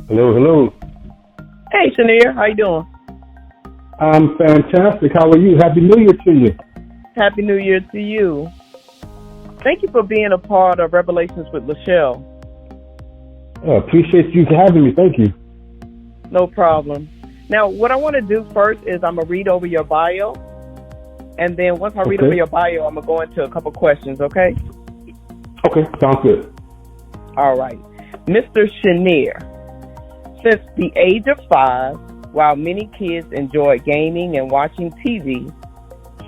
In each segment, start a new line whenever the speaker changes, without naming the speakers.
Hello, hello.
Hey, Chenier, how you doing?
I'm fantastic. How are you? Happy New Year to you.
Happy New Year to you. Thank you for being a part of Revelations with Lachelle.
Appreciate you having me. Thank you.
No problem. Now, what I want to do first is I'm going to read over your bio. And then once I read over your bio, I'm going to go into a couple questions, okay?
Okay, sounds good.
All right. Mr. Chenier, since the age of 5, while many kids enjoy gaming and watching TV,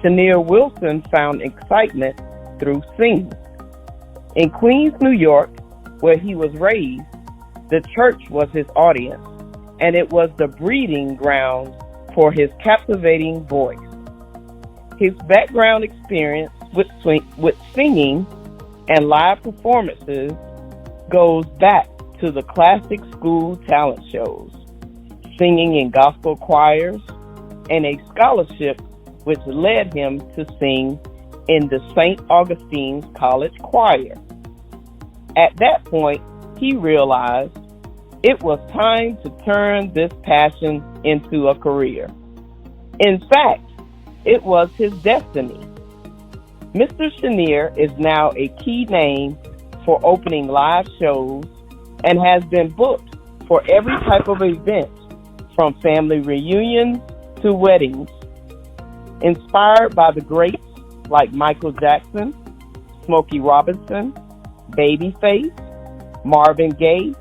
Chenier Wilson found excitement through singing. In Queens, New York, where he was raised, the church was his audience, and it was the breeding ground for his captivating voice. His background experience with singing and live performances goes back to the classic school talent shows, singing in gospel choirs, and a scholarship which led him to sing in the St. Augustine's College Choir. At that point, he realized it was time to turn this passion into a career. In fact, it was his destiny. Mr. Chenier is now a key name for opening live shows and has been booked for every type of event, from family reunions to weddings. Inspired by the greats like Michael Jackson, Smokey Robinson, Babyface, Marvin Gaye,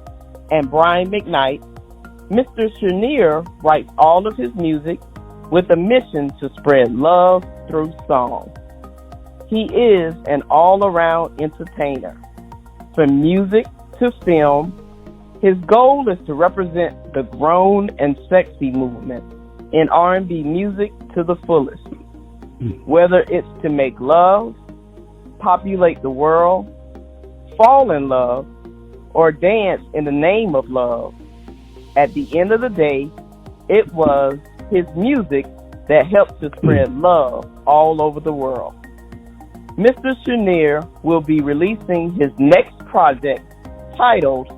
and Brian McKnight, Mr. Chenier writes all of his music with a mission to spread love through song. He is an all-around entertainer. From music to film, his goal is to represent the grown and sexy movement in R&B music to the fullest. Whether it's to make love, populate the world, fall in love, or dance in the name of love, at the end of the day, it was his music that helped to spread love all over the world. Mr. Chenier will be releasing his next project titled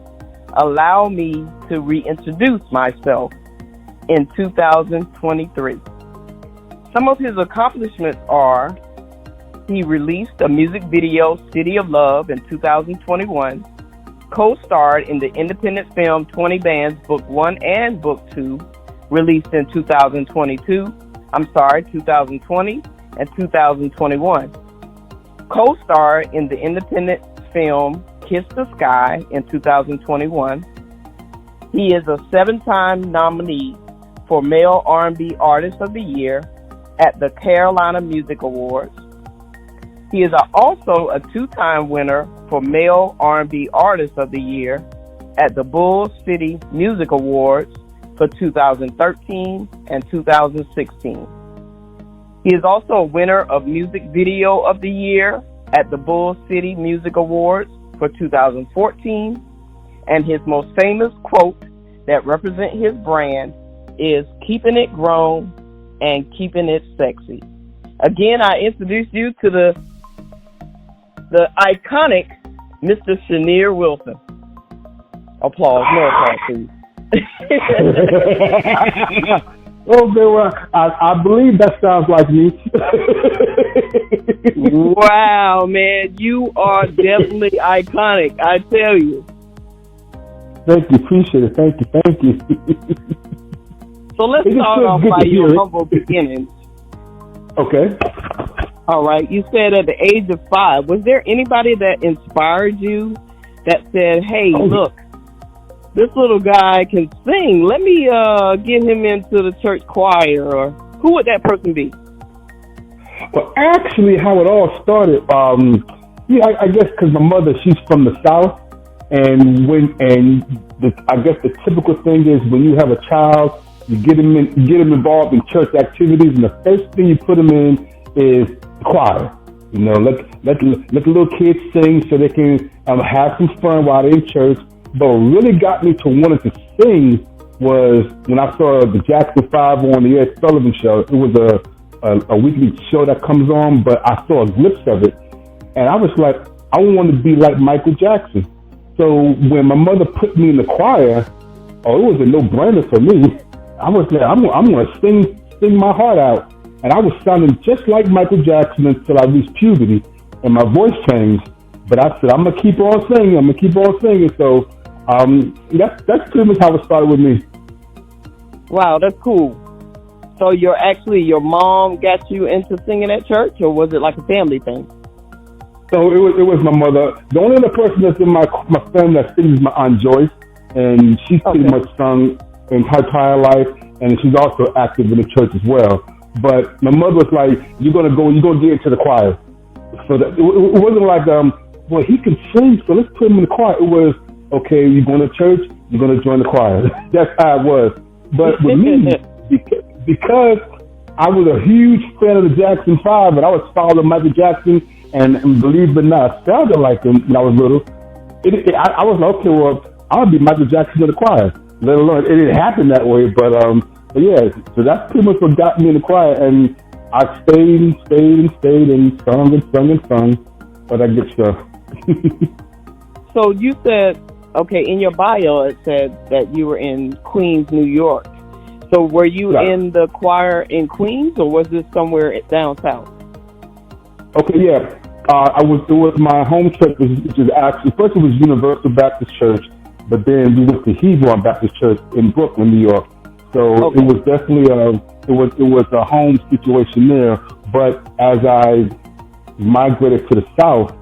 Allow Me to Reintroduce Myself in 2023. Some of his accomplishments are: he released a music video, City of Love, in 2021, co-starred in the independent film 20 Bands Book 1 and Book 2, released in 2020 and 2021. Co-starred in the independent film Kiss the Sky in 2021. He is a 7-time nominee for Male R&B Artist of the Year at the Carolina Music Awards. He is also a 2-time winner for Male R&B Artist of the Year at the Bull City Music Awards for 2013 and 2016. He is also a winner of Music Video of the Year at the Bull City Music Awards for 2014, and his most famous quote that represents his brand is "Keeping it grown and keeping it sexy." Again, I introduce you to the iconic Mr. Chenier Wilson. Applause, no applause, please.
Okay, well, I believe that sounds like me.
Wow, man, you are definitely iconic, I tell you.
Thank you, appreciate it. Thank you.
So let's start off by your humble beginnings.
Okay.
All right, you said at the age of 5, was there anybody that inspired you that said, hey, look, this little guy can sing. Let me get him into the church choir, or who would that person be?
Well, actually, how it all started, I guess because my mother, she's from the South, and I guess the typical thing is when you have a child, you get him involved in church activities, and the first thing you put him in is choir. You know, let the little kids sing so they can have some fun while they're in church. But what really got me to wanting to sing was when I saw the Jackson 5 on the Ed Sullivan Show. It was a weekly show that comes on, but I saw a glimpse of it, and I was like, I want to be like Michael Jackson. So when my mother put me in the choir, oh, it was a no-brainer for me. I was like, I'm going to sing my heart out. And I was sounding just like Michael Jackson until I reached puberty and my voice changed. But I said, I'm going to keep on singing. So that's pretty much how it started with me.
Wow, that's cool. So your mom got you into singing at church, or was it like a family thing?
So it was my mother. The only other person that's in my family that sings is my Aunt Joyce, and she's pretty much sung in her entire life, and she's also active in the church as well. But my mother was like, you're gonna get into the choir. So it wasn't like, well, he can sing, so let's put him in the choir. It was, okay, you're going to church, you're going to join the choir. That's how it was. But with me, because I was a huge fan of the Jackson 5, and I was following Michael Jackson, and believe it or not, sounded like him when I was little. I was like, okay, well, I'll be Michael Jackson in the choir. Let alone, it didn't happen that way, but yeah, so that's pretty much what got me in the choir, and I stayed and sung, but I get stuff.
So you said, okay, in your bio it said that you were in Queens, New York. So were you in the choir in Queens, or was this somewhere down south?
Okay, yeah. It was my home church, which is actually, first it was Universal Baptist Church, but then we went to Hebron Baptist Church in Brooklyn, New York. So It was definitely it was a home situation there. But as I migrated to the south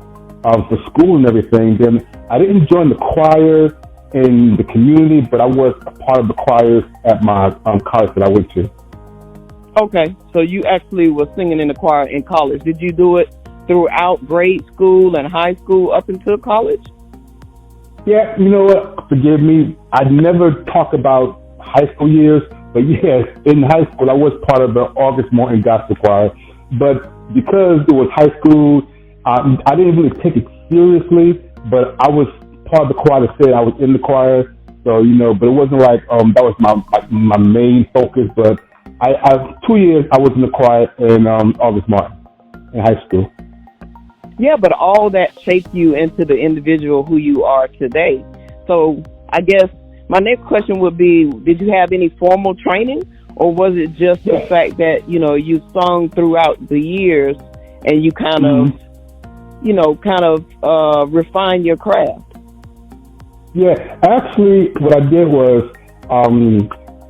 for school and everything, then I didn't join the choir in the community, but I was a part of the choirs at my college that I went to.
Okay, so you actually were singing in the choir in college. Did you do it throughout grade school and high school up until college?
Yeah, you know what? Forgive me. I never talk about high school years, but yes, in high school I was part of the August Morton Gospel Choir. But because it was high school, I didn't really take it seriously. But I was part of the choir that said I was in the choir. So but it wasn't like that was my main focus. But I 2 years I was in the choir in August Martin in high school.
Yeah, but all that shaped you into the individual who you are today. So I guess my next question would be, did you have any formal training, or was it just the fact that, you sung throughout the years and you kind of refine your craft?
Yeah, actually what I did was,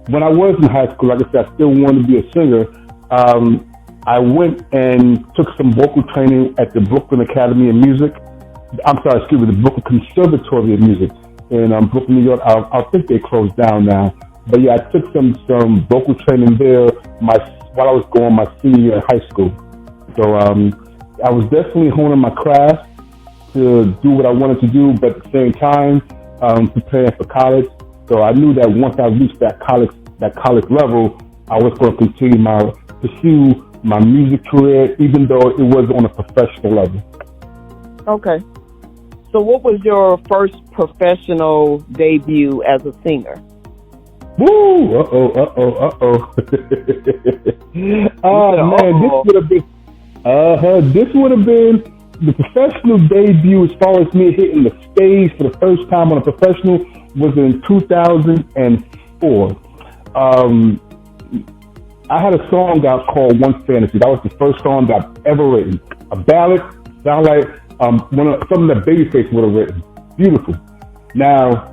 when I was in high school, like I said, I still wanted to be a singer. I went and took some vocal training at the Brooklyn Academy of Music. The Brooklyn Conservatory of Music in Brooklyn, New York. I think they closed down now. But yeah, I took some vocal training there while I was going my senior year in high school. So I was definitely honing my craft to do what I wanted to do, but at the same time, preparing for college. So I knew that once I reached that college level, I was going to pursue my music career, even though it was on a professional level. Okay.
So what was your first professional debut as a singer?
Woo! Uh-oh. This would have been the professional debut as far as me hitting the stage for the first time on a professional was in 2004. I had a song out called One Fantasy. That was the first song that I've ever written. A ballad, sound like something that Babyface would have written. Beautiful. Now,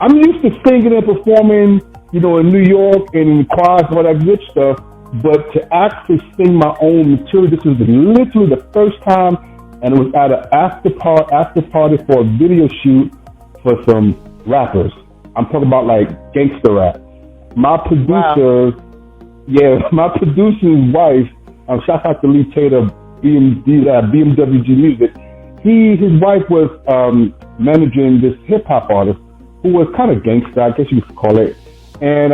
I'm used to singing and performing, in New York and in choirs and all that good stuff, but to actually sing my own material, this was literally the first time, and it was at an after party for a video shoot for some rappers. I'm talking about like gangster rap. My producer, my producer's wife, shout out to Lee Tater, BMWG Music. His wife was managing this hip hop artist who was kind of gangster, I guess you could call it. And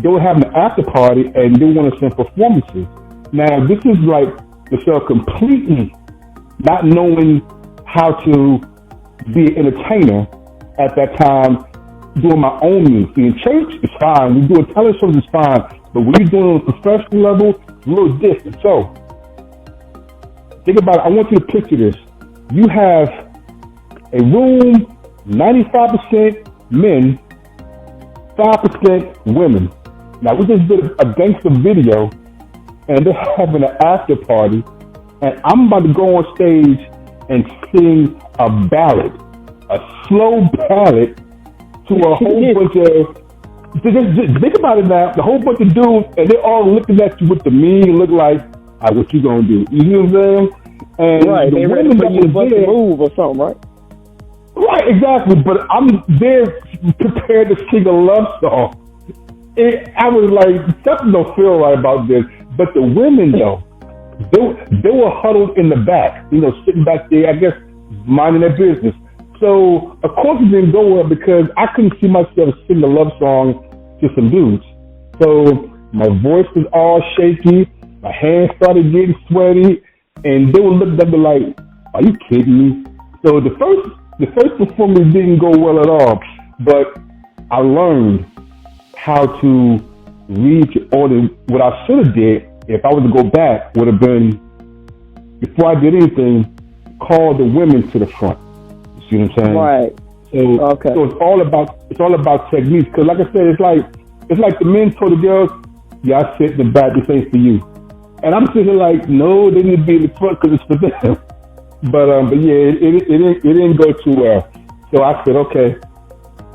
they were having an after party and they wanted some performances. Now this is like Michelle completely not knowing how to be an entertainer at that time. Doing my own music. In church, it's fine. We doing teleshows, it's fine. But when you're doing it on a professional level, it's a little different. So, think about it. I want you to picture this. You have a room 95% men, 5% women. Now we just did a gangster video, and they're having an after party, and I'm about to go on stage and sing a ballad, a slow ballad to a whole bunch of. Just think about it now. The whole bunch of dudes, and they're all looking at you with the mean look like, what you gonna do? You know what I'm saying? And
right,
the
they ready
women
for
that
you to
was
bust a
there,
move or something, right?
right, exactly. But I'm there prepared to sing a love song. I was like, something don't feel right about this. But the women, though, they were huddled in the back, sitting back there, I guess, minding their business. So, of course, it didn't go well because I couldn't see myself sing a love song to some dudes. So, my voice was all shaky, my hands started getting sweaty, and they were looking at me like, are you kidding me? So, the first performance didn't go well at all, but I learned how to read your order. What I should have did, if I was to go back, would have been, before I did anything, call the women to the front. You see what I'm saying?
Right.
So it's all about techniques. Because like I said, it's like the men told the girls, y'all sit in the back, this ain't for you. And I'm sitting like, no, they need to be in the front because it's for them. But yeah, it didn't go too well. So I said, okay,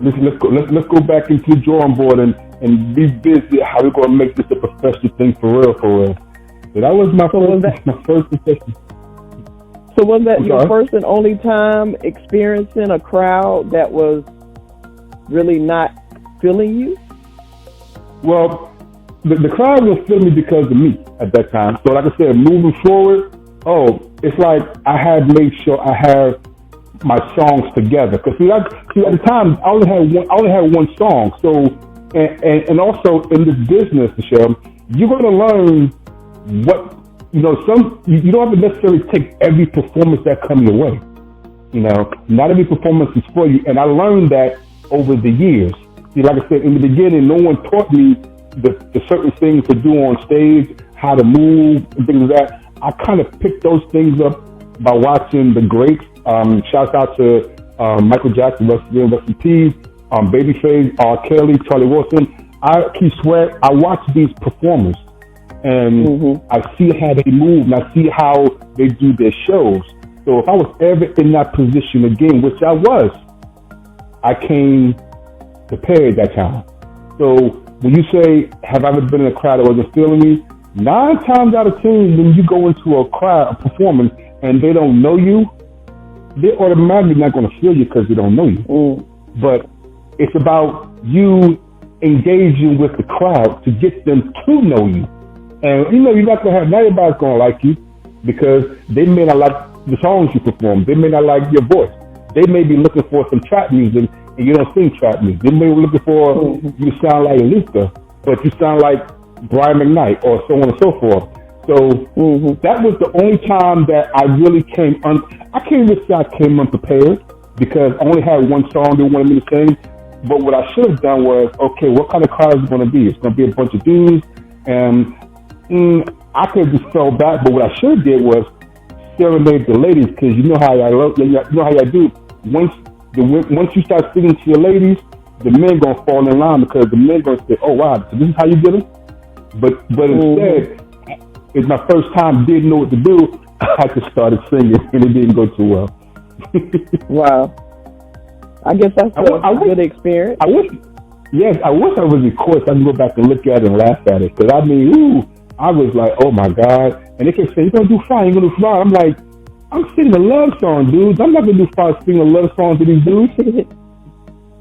let's go back into the drawing board and revisit how we're gonna make this a professional thing for real. So that was my first profession.
So was that your first and only time experiencing a crowd that was really not feeling you?
Well, the crowd was feeling me because of me at that time. So like I said, moving forward, it's like I had made sure I had my songs together. Because see, at the time, I only had one song. So, and also in this business, Michelle, you're going to learn what, you don't have to necessarily take every performance that comes your way. Not every performance is for you. And I learned that over the years. See, like I said, in the beginning, no one taught me the certain things to do on stage, how to move and things like that. I kind of picked those things up by watching the greats. Shouts out to Michael Jackson, rest in peace, Babyface, R. Kelly, Chenier Wilson. Keith Sweat. I watch these performers, and I see how they move, and I see how they do their shows. So if I was ever in that position again, which I was, I came prepared that time. So when you say, have I ever been in a crowd that wasn't feeling me? 9 times out of 10, when you go into a crowd, a performance, and they don't know you, they're automatically not going to feel you because they don't know you. But it's about you engaging with the crowd to get them to know you. And you're not going to have, not everybody's going to like you because they may not like the songs you perform. They may not like your voice. They may be looking for some trap music and you don't sing trap music. They may be looking for you sound like Luther, but you sound like Brian McKnight or so on and so forth. So that was the only time that I really I can't even say I came unprepared because I only had one song they wanted me to sing. But what I should have done was, okay, what kind of crowd is it going to be? It's going to be a bunch of dudes. And I could have just fell back. But what I should have did was serenade the ladies because you know how I do. Once you start singing to your ladies, the men going to fall in line because the men going to say, oh, wow, so this is how you get them? But instead, it's my first time, didn't know what to do. I just started singing, and it didn't go too well.
Wow. I guess that's a good experience.
I wish I was recorded so I can go back and look at it and laugh at it. Because, I was like, oh, my God. And they kept saying, you're going to do fine, you're going to do fine. I'm like, I'm singing a love song, dudes. I'm not going to do fine singing a love song to these dudes.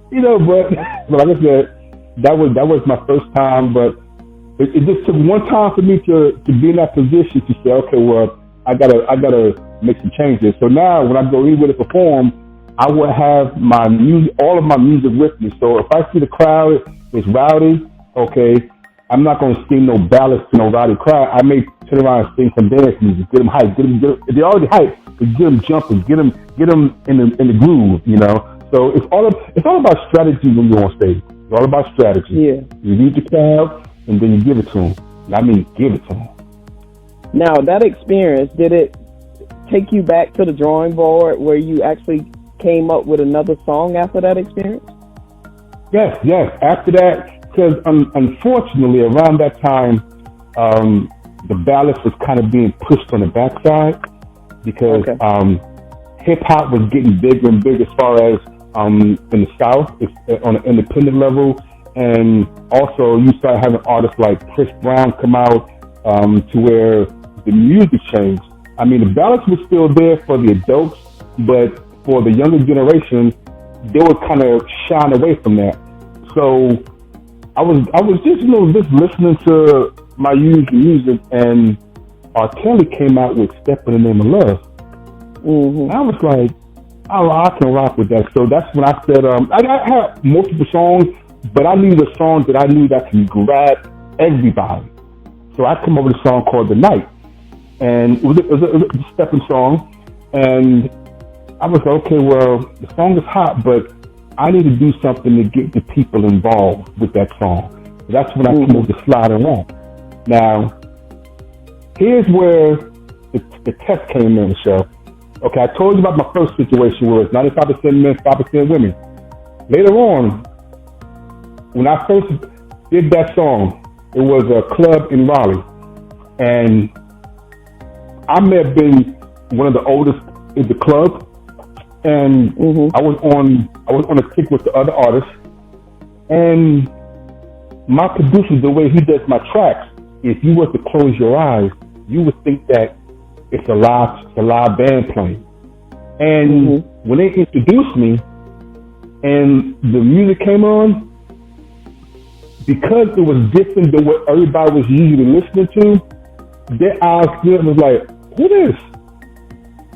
But like I said, that was my first time, but it just took one time for me to be in that position to say, okay, well, I gotta make some changes. So now when I go anywhere to perform, I will have my music, all of my music with me. So if I see the crowd is rowdy, okay, I'm not gonna sing no ballads to no rowdy crowd. I may turn around and sing some dance music, get them hyped, they're already hyped, but get them jumping, get them in the groove, So it's all about strategy when you're on stage. It's all about strategy.
Yeah.
You read the crowd, and then you give it to them. I mean, give it to them.
Now, that experience, did it take you back to the drawing board where you actually came up with another song after that experience?
Yes. After that, because unfortunately, around that time, the ballads was kind of being pushed on the backside because hip hop was getting bigger and bigger as far as in the South, it's on an independent level, and also you start having artists like Chris Brown come out to where the music changed. I mean, the ballads were still there for the adults, but for the younger generation, they were kind of shying away from that. So I was just just listening to my usual music, and R. Kelly came out with "Step in the Name of Love." Mm-hmm. I was like, oh, I can rock with that. So that's when I said, I had multiple songs, but I needed a song that I knew that can grab everybody. So I came up with a song called "The Night," and it was a stepping song. And I was like, okay, well, the song is hot, but I need to do something to get the people involved with that song. So that's when I came up with the Slide and Rock. Now, here's where the test came in, Michelle. Okay, I told you about my first situation where it's 95% men, 5% women. Later on, when I first did that song, it was a club in Raleigh, and I may have been one of the oldest in the club, and I was on a kick with the other artists, and my producer, the way he does my tracks, if you were to close your eyes, you would think that it's a live band playing. And when they introduced me and the music came on, because it was different than what everybody was usually listening to, their eyes was like, who is?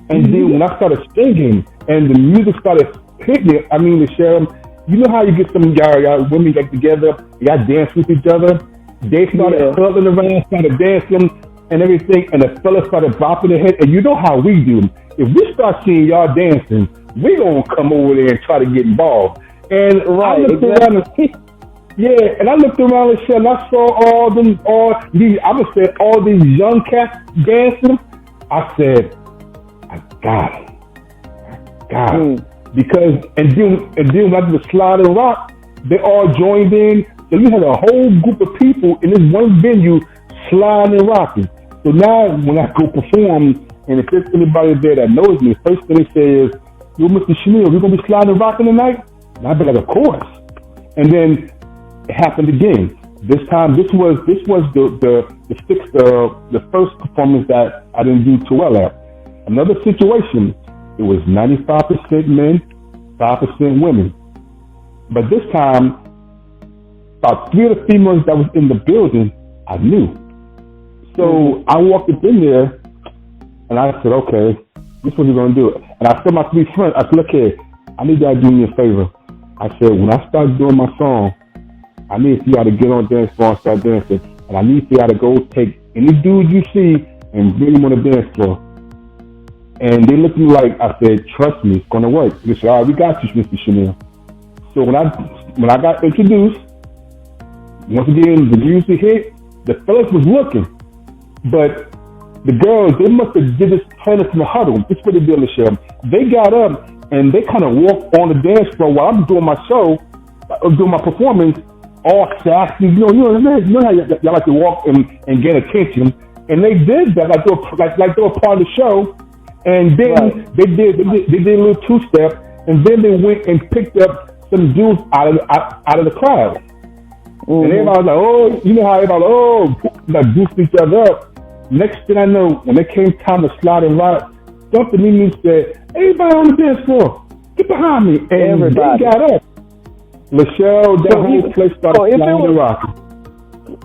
And then when I started singing and the music started hitting, I mean, Michelle, you know how you get some y'all women get together, y'all dance with each other? They started huddling around, started dancing and everything, and the fellas started bopping their head. And you know how we do. If we start seeing y'all dancing, we gonna come over there and try to get involved. And I looked around and and I looked around and I saw all these young cats dancing. I said, I got it. Because and then when I did the Slide and Rock, they all joined in. So you had a whole group of people in this one venue sliding and rocking. So now when I go perform, and if there's anybody there that knows me, first thing they say is, yo, Mr. Chenier, we gonna be sliding and rocking tonight? And I'd be like, of course. And then it happened again. This time, this was the first performance that I didn't do too well at. Another situation, it was 95% men, 5% women. But this time, about 3 of the females that was in the building, I knew. So I walked up in there, and I said, okay, this is what we're going to do. And I told my 3 friends, I said, look here, I need y'all to do me a favor. I said, when I start doing my song, I need for y'all to get on dance floor and start dancing. And I need for y'all to go take any dude you see and bring him on the dance floor. And they looked at me like, I said, trust me, it's going to work. They said, all right, we got you, Mr. Chenier. So when I got introduced, once again, the music hit, the fellas was looking. But the girls, they must have did this turn us in the huddle. This is what they did, Michelle. They got up and they kind of walked on the dance floor while I'm doing my show, doing my performance, all sassy. You know how y'all like to walk and get attention. And they did that like they were part of the show. And then they did a little 2-step, and then they went and picked up some dudes out of the crowd. And everybody was like, oh, you know how everybody like goofed each other up. Next thing I know, when it came time to slide and rock, something in me said, everybody on the dance floor, get behind me. And everybody got up. Michelle, that whole place started sliding and rocking.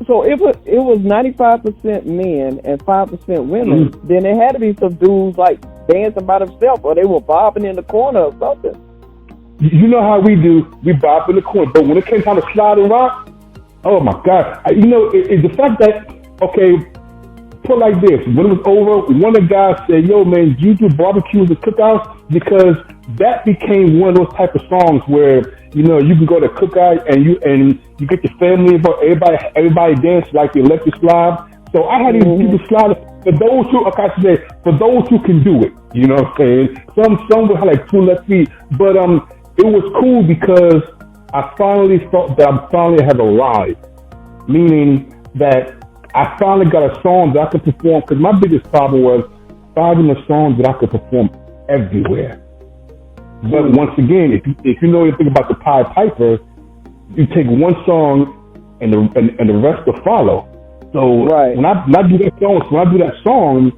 So if it was 95% men and 5% women, then there had to be some dudes like dancing by themselves, or they were bobbing in the corner or something.
You know how we do, we bob in the corner. But when it came time to slide and rock, oh my God. It's the fact that, okay, put like this, when it was over, one of the guys said, yo man, do you do barbecues and cookouts? Because that became one of those type of songs where, you can go to cookout and you get your family involved, everybody dance like the electric slide. So I had these people slide for those who, like I said, for those who can do it, you know what I'm saying? Some would have like two left feet, but it was cool because I finally thought that I finally had arrived, meaning that I finally got a song that I could perform. Because my biggest problem was finding a song that I could perform everywhere. But once again, if you know anything about the Pied Piper, you take one song and the rest will follow. So when I do that song,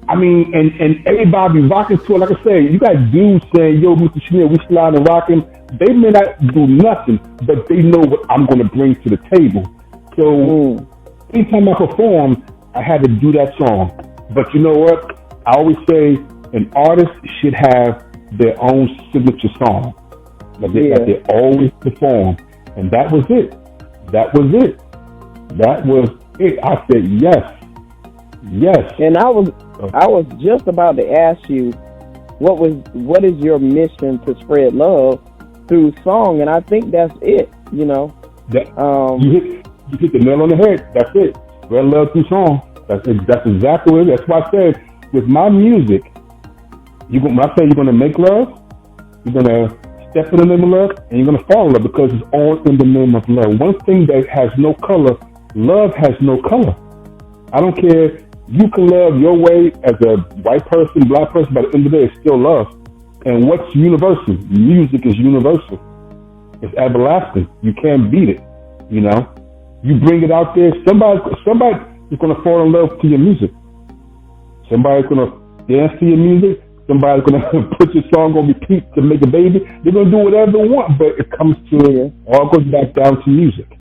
I mean, and everybody be rocking to it. Like I say, you got dudes saying, "Yo, Mr. Chenier, we sliding and rocking." They may not do nothing, but they know what I'm going to bring to the table. So anytime I perform, I had to do that song. But you know what? I always say an artist should have their own signature song that they always perform. And that was it. That was it. I said yes.
And I was just about to ask you, what is your mission to spread love through song? And I think that's it. You know,
you hit the nail on the head. That's it. Spread love through song. That's exactly what it is. That's why I said with my music, when I say you're gonna make love, you're gonna step in the name of love, and you're gonna fall in love because it's all in the name of love. One thing that has no color, love has no color. I don't care. You can love your way as a white person, black person, but at the end of the day, it's still love. And what's universal? Music is universal. It's everlasting. You can't beat it. You know, you bring it out there. Somebody is gonna fall in love to your music. Somebody's gonna dance to your music. Somebody's going to put your song on repeat to make a baby. They're going to do whatever they want, but it comes to, all goes back down to music.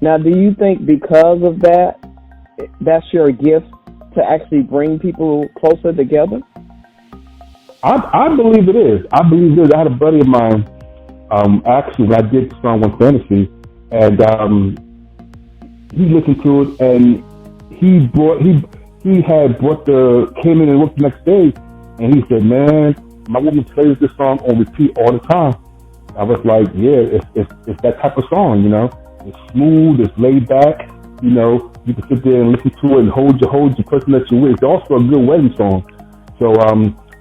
Now, do you think because of that, that's your gift to actually bring people closer together?
I believe it is. I had a buddy of mine, actually, when I did the song on Fantasy, and he listened to it, and he came in and worked the next day, and he said, "Man, my woman plays this song on repeat all the time." I was like, "Yeah, it's that type of song, you know. It's smooth, it's laid back, you know. You can sit there and listen to it and hold your person that you're with. It's also a good wedding song." So,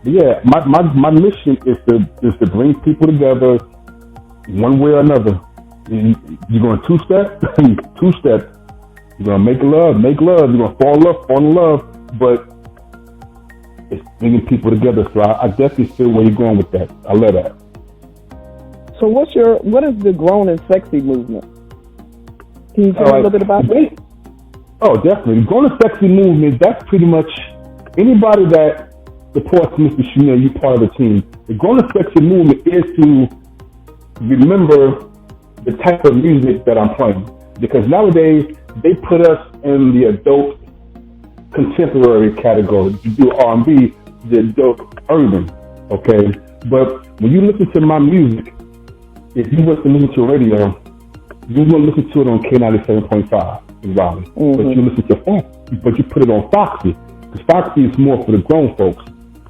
yeah, my mission is to bring people together, one way or another. You're going two-step, two-step. You're going to make love. You're going to fall in love, but it's bringing people together. So I definitely feel where you're going with that. I love that.
So what is the Grown and Sexy movement? Can you tell me a little bit about that?
Oh, definitely. The Grown and Sexy movement, that's pretty much anybody that supports Mr. Chenier, you're part of the team. The Grown and Sexy movement is to remember the type of music that I'm playing. Because nowadays, they put us in the adult contemporary category. You do R&B, the adult urban, okay? But when you listen to my music, if you want to listen to radio, you won't listen to it on K97.5 in Raleigh. But you listen to Foxy, but you put it on Foxy. Because Foxy is more for the grown folks.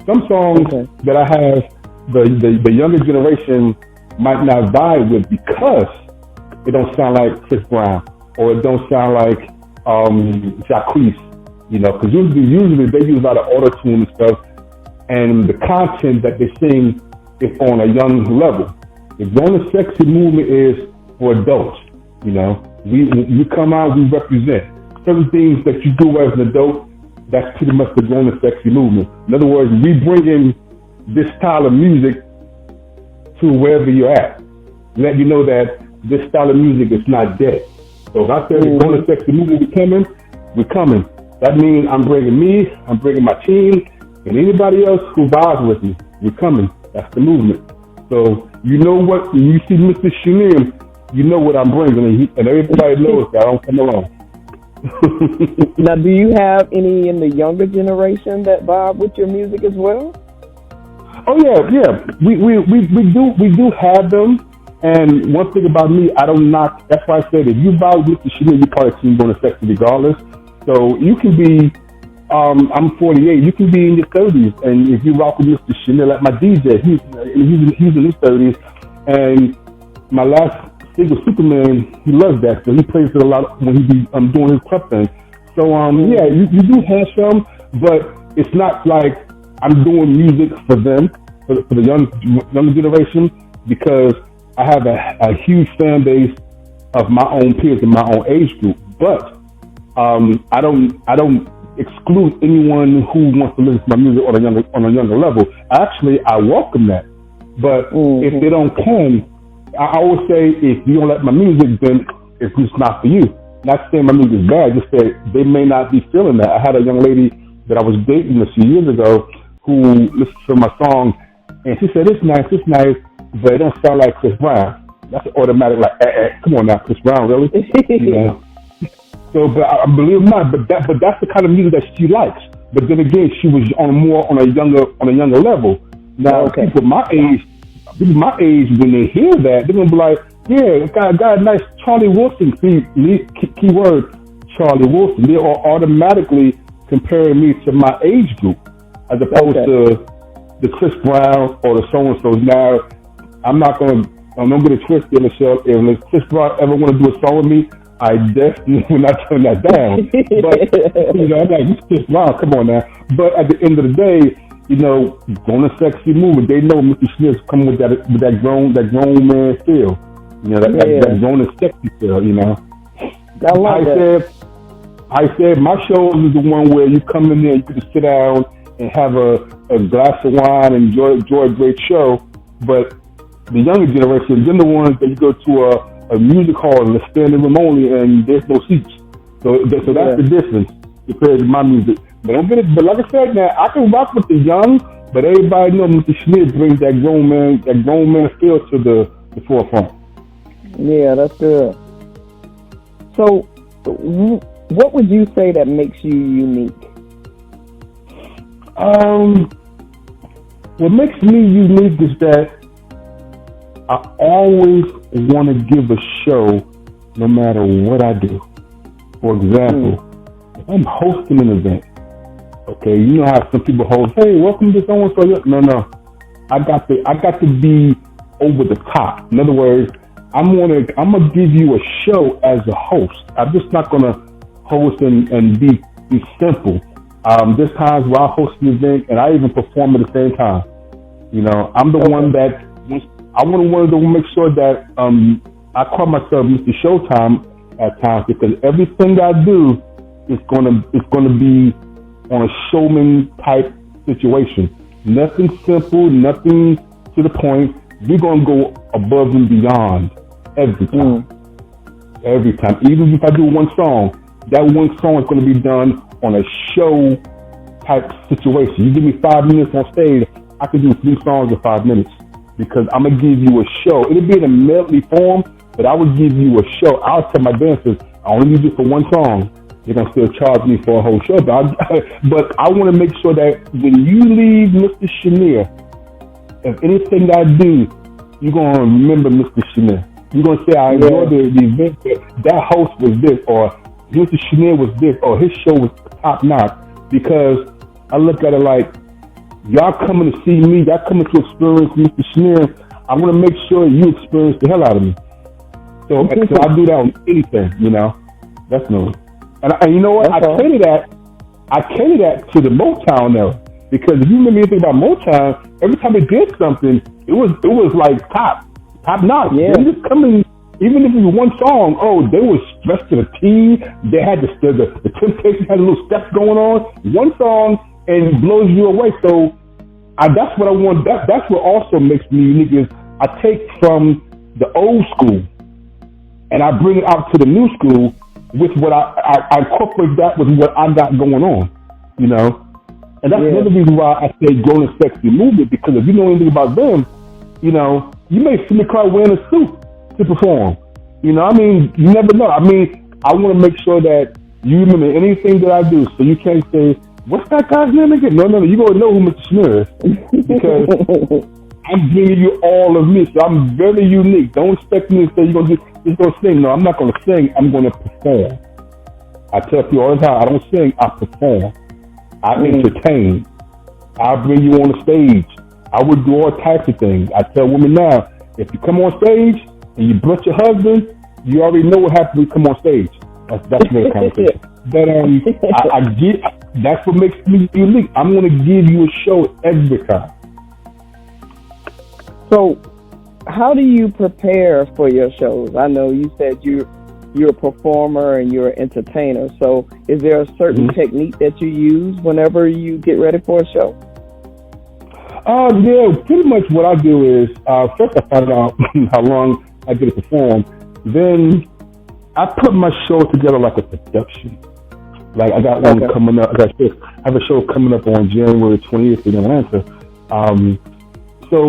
Some songs that I have, the younger generation might not vibe with because it don't sound like Chris Brown. Or it don't sound like Jacquees, you know, because usually they use a lot of auto-tune and stuff, and the content that they sing is on a young level. The Grown and Sexy movement is for adults, you know. We come out, we represent. Certain things that you do as an adult, that's pretty much the Grown and Sexy movement. In other words, we bring in this style of music to wherever you're at. Let you know that this style of music is not dead. So if I say the Grown and Sexy movement, we're coming. That means I'm bringing my team, and anybody else who vibes with me, we're coming. That's the movement. So you know what, when you see Mr. Chenier, you know what I'm bringing, and everybody knows that I don't come along.
Now, do you have any in the younger generation that vibe with your music as well?
Oh yeah. We do have them. And one thing about me, I don't knock. That's why I said if you vibe with the Chenier, you're part of Team Grown and Sexy regardless. So you can be, I'm 48. You can be in your 30s, and if you rock with Mr. Chenier, like my DJ, he's in his 30s, and my last single, Superman, he loves that. So he plays it a lot when he be doing his club thing. So yeah, you do have some, but it's not like I'm doing music for them, for the younger generation, because I have a huge fan base of my own peers in my own age group. But I don't exclude anyone who wants to listen to my music on a younger level. Actually, I welcome that. But if they don't come, I always say, if you don't like my music, then it's just not for you. Not saying my music is bad, just that they may not be feeling that. I had a young lady that I was dating a few years ago who listened to my song, and she said, it's nice, but it don't sound like Chris Brown. That's automatic, like, come on now, Chris Brown, really? You know? So, but I believe it or not, but that's the kind of music that she likes. But then again, she was on a younger level. Now, people my age, when they hear that, they're gonna be like, yeah, got a nice Charlie Wilson keyword, Charlie Wilson. They are automatically comparing me to my age group, as opposed to the Chris Brown or the so and so. Now, I'm not get it twisted, Michelle. If Chris Brown ever want to do a song with me, I definitely will not turn that down. But you know, I'm like, this Chris Brown, come on now. But at the end of the day, you know, on a sexy movement, they know Mr. Smith's coming with that grown man feel. You know, that grown and sexy feel, you know. I said my show is the one where you come in there, you can just sit down and have a glass of wine and enjoy a great show. But the younger generation, they're the ones that you go to a music hall and a standing room only and there's no seats. So that's the difference compared to my music. But like I said, now I can rock with the young, but everybody knows Mr. Schmidt brings that grown man feel to the forefront.
Yeah, that's good. So, what would you say that makes you unique?
What makes me unique is that I always want to give a show no matter what I do. For example, if I'm hosting an event, okay, you know how some people host, hey, welcome to so-and-so. No. I got to be over the top. In other words, I'm gonna give you a show as a host. I'm just not gonna host and be simple. There's times where I host an event and I even perform at the same time. You know, I'm the one that I want to make sure that I call myself Mr. Showtime at times, because everything I do is gonna be on a showman type situation. Nothing simple, nothing to the point. We're gonna go above and beyond every time. Every time. Even if I do one song, that one song is gonna be done on a show type situation. You give me 5 minutes on stage, I can do 3 songs in 5 minutes, because I'm gonna give you a show. It'll be in a medley form, but I will give you a show. I'll tell my dancers, I only need you for one song. They're gonna still charge me for a whole show, but I want to make sure that when you leave Mr. Chenier, if anything I do, you're gonna remember Mr. Chenier. You're gonna say, I enjoyed the event. That host was this, or Mr. Chenier was this, or his show was top notch. Because I look at it like, y'all coming to see me, y'all coming to experience Mr. Chenier. I want to make sure you experience the hell out of me. So I do that on anything, you know. That's no. And you know what? I cater that to the Motown era, because if you remember anything about Motown, every time they did something, it was like top notch. Yeah. They just coming, even if it was one song, they were dressed to the T. They had the Temptations had a little steps going on. One song and blows you away. So that's what I want. That's what also makes me unique, is I take from the old school and I bring it out to the new school. With what I incorporate that with what I got going on, you know, and that's another reason why I say grown and sexy movement, because if you know anything about them, you know, you may see me crowd wearing a suit to perform. You know, I mean, you never know. I mean, I want to make sure that you remember anything that I do, so you can't say, "What's that guy's name again?" No, you gonna know who Mr. Chenier is, because I'm bringing you all of me, so I'm very unique. Don't expect me to say you're gonna just gonna sing. No, I'm not gonna sing. I'm gonna perform. I tell people all the time, I don't sing. I perform. I entertain. I bring you on the stage. I would do all types of things. I tell women now, if you come on stage and you brush your husband, you already know what happens when you come on stage. That's their conversation. But I get that's what makes me unique. I'm going to give you a show every time.
So, how do you prepare for your shows? I know you said you're a performer and you're an entertainer. So, is there a certain technique that you use whenever you get ready for a show?
Yeah, pretty much what I do is first I find out how long I get to perform. Then I put my show together like a production. Like I got one coming up. I have a show coming up on January 20th in Atlanta. So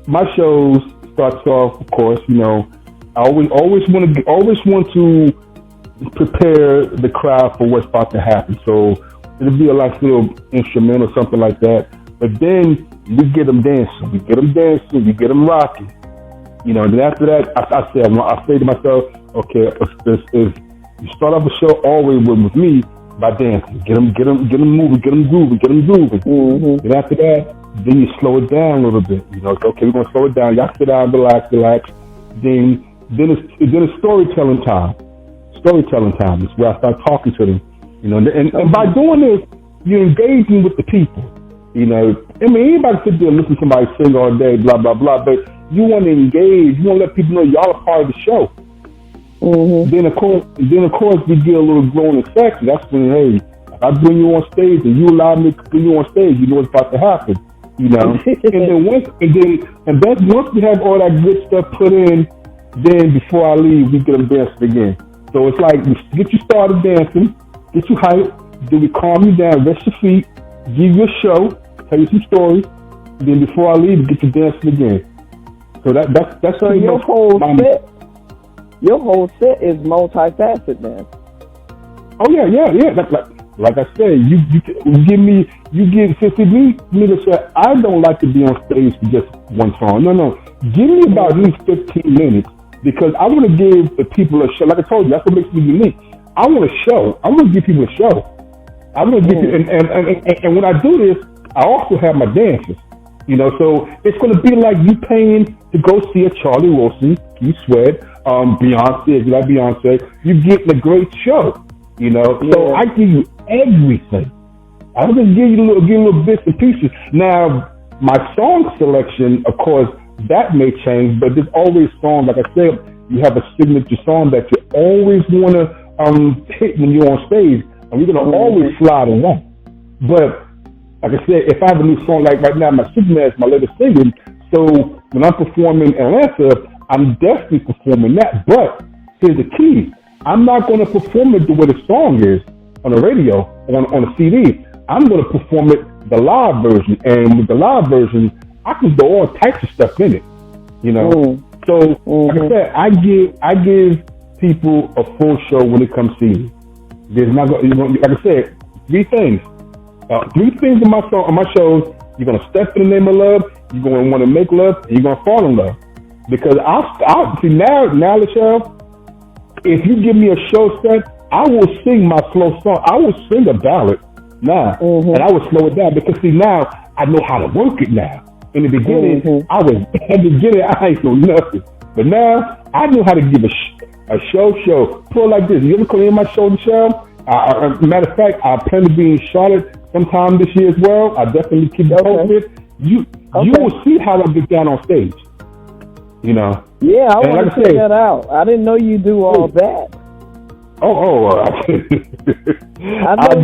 my shows starts off, of course. You know, I always want to prepare the crowd for what's about to happen. So it'll be a nice little instrumental or something like that. But then we get them dancing. We get them rocking. You know, and then after that, I say to myself, okay, if you start off a show always with me by dancing. Get them moving, get them grooving. And after that, then you slow it down a little bit. You know, okay, we're gonna slow it down. Y'all sit down, relax. Then it's storytelling time. Storytelling time is where I start talking to them. You know, and by doing this, you're engaging with the people. You know, I mean, anybody sit there and listen to somebody sing all day, blah blah blah, but you want to engage. You want to let people know y'all are part of the show. Then of course we get a little grown and sexy. That's when, hey, if I bring you on stage and you allow me to bring you on stage, you know what's about to happen. You know, and then once we have all that good stuff put in, then before I leave, we get them dancing again. So it's like we get you started dancing, get you hyped, then we calm you down, rest your feet, give you a show, tell you some stories, then before I leave, we get you dancing again. So that's
so your whole set. Your whole set is multifaceted, man.
Oh yeah. Like I said, you give me since me to say I don't like to be on stage for just one song. No. Give me about at least 15 minutes because I want to give the people a show. Like I told you, that's what makes me unique. I want a show. I want to give people a show. I want to give you, and when I do this, I also have my dancers. You know, so it's going to be like you paying to go see a Charlie Wilson, Keith Sweat, Beyonce, if you like Beyonce, you getting a great show. You know, so I give you everything. I don't just give you little bits and pieces. Now, my song selection, of course, that may change, but there's always songs. Like I said, you have a signature song that you always want to hit when you're on stage, and we're gonna always slide on that. But like I said, if I have a new song, like right now, my Superman is my latest single, so when I'm performing in Atlanta, I'm definitely performing that. But here's the key. I'm not going to perform it the way the song is on the radio, on a CD. I'm going to perform it the live version. And with the live version, I can do all types of stuff in it, you know. So, like I said, I give people a full show when it comes to me. There's not going, like I said, three things in my song, on my shows. You're gonna step in the name of love. You're gonna want to make love, and you're gonna fall in love. Because I see now, Lachelle, if you give me a show set, I will sing my slow song. I will sing a ballad now, and I will slow it down because see now I know how to work it now. In the beginning, I ain't know nothing, but now I know how to give a show. Put it like this. You ever come in my show, Michelle? Matter of fact, I plan to be in Charlotte sometime this year as well. I definitely keep it posted. You will see how I get down on stage. You know.
Yeah, I want to check that out. I didn't know you do all that. I know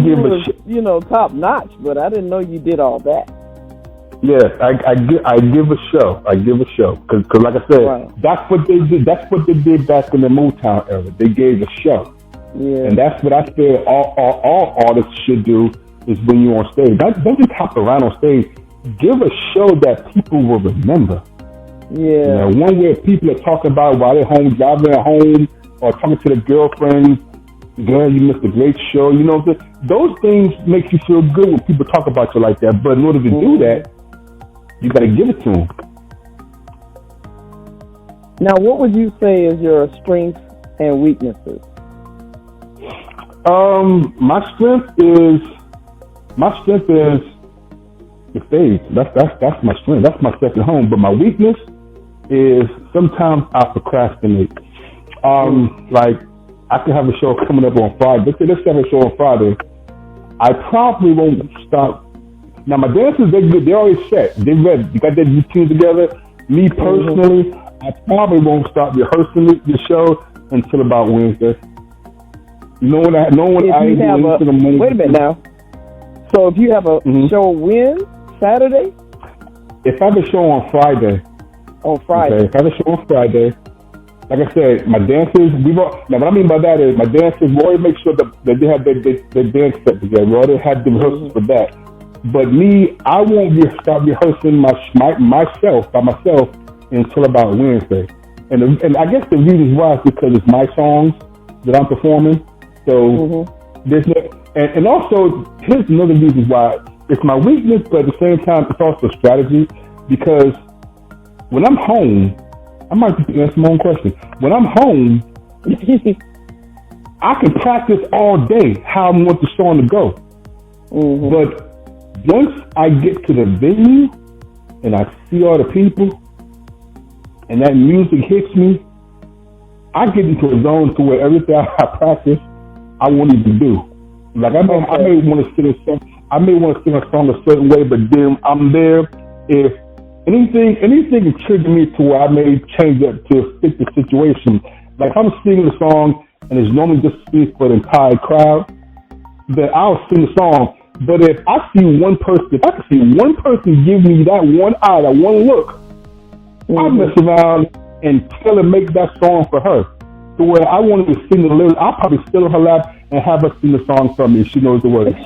you were, top notch, but I didn't know you did all that.
Yes, I give a show. I give a show because, like I said, that's what they did. That's what they did back in the Motown era. They gave a show. Yeah. And that's what I feel all artists should do is when you're on stage. Don't just hop around on stage. Give a show that people will remember.
Yeah.
One where people are talking about while they're home, driving at home, or talking to their girlfriends. Girl, you missed a great show. You know, those things make you feel good when people talk about you like that. But in order to do that, you got to give it to them.
Now, what would you say is your strengths and weaknesses?
My strength is the stage. That's my strength. That's my second home. But my weakness is sometimes I procrastinate. Like I could have a show coming up on Friday. Let's have a show on Friday. I probably won't stop. Now my dancers, they're good. They're already set. They're ready. You got that routine together. Me personally, I probably won't start rehearsing the show until about Wednesday. Wait
a minute now. So if you have a show when? Saturday?
If I have a show on Friday.
On Friday.
Okay, if I have a show on Friday, like I said, my dancers, now what I mean by that is my dancers, we always make sure that they have their dance set together. We already have the rehearsals for that. But me, I won't start rehearsing myself by myself until about Wednesday. And I guess the reason why is because it's my songs that I'm performing. So there's no, and also here's another reason why it's my weakness, but at the same time it's also a strategy, because when I'm home, I might just answer my own question. When I'm home, I can practice all day how I want the song to go. But once I get to the venue and I see all the people and that music hits me, I get into a zone to where everything I practice, I won't even do. Like I may want to sing a song. I may want to sing a song a certain way, but then I'm there. If anything can trigger me to where I may change it to fit the situation. Like if I'm singing a song and it's normally just speak for the entire crowd, then I'll sing the song. But if I can see one person give me that one eye, that one look, I'll mess around and tell her make that song for her. To where I won't even sing the lyrics. I'll probably sit on her lap and have her sing the song for me if she knows the words.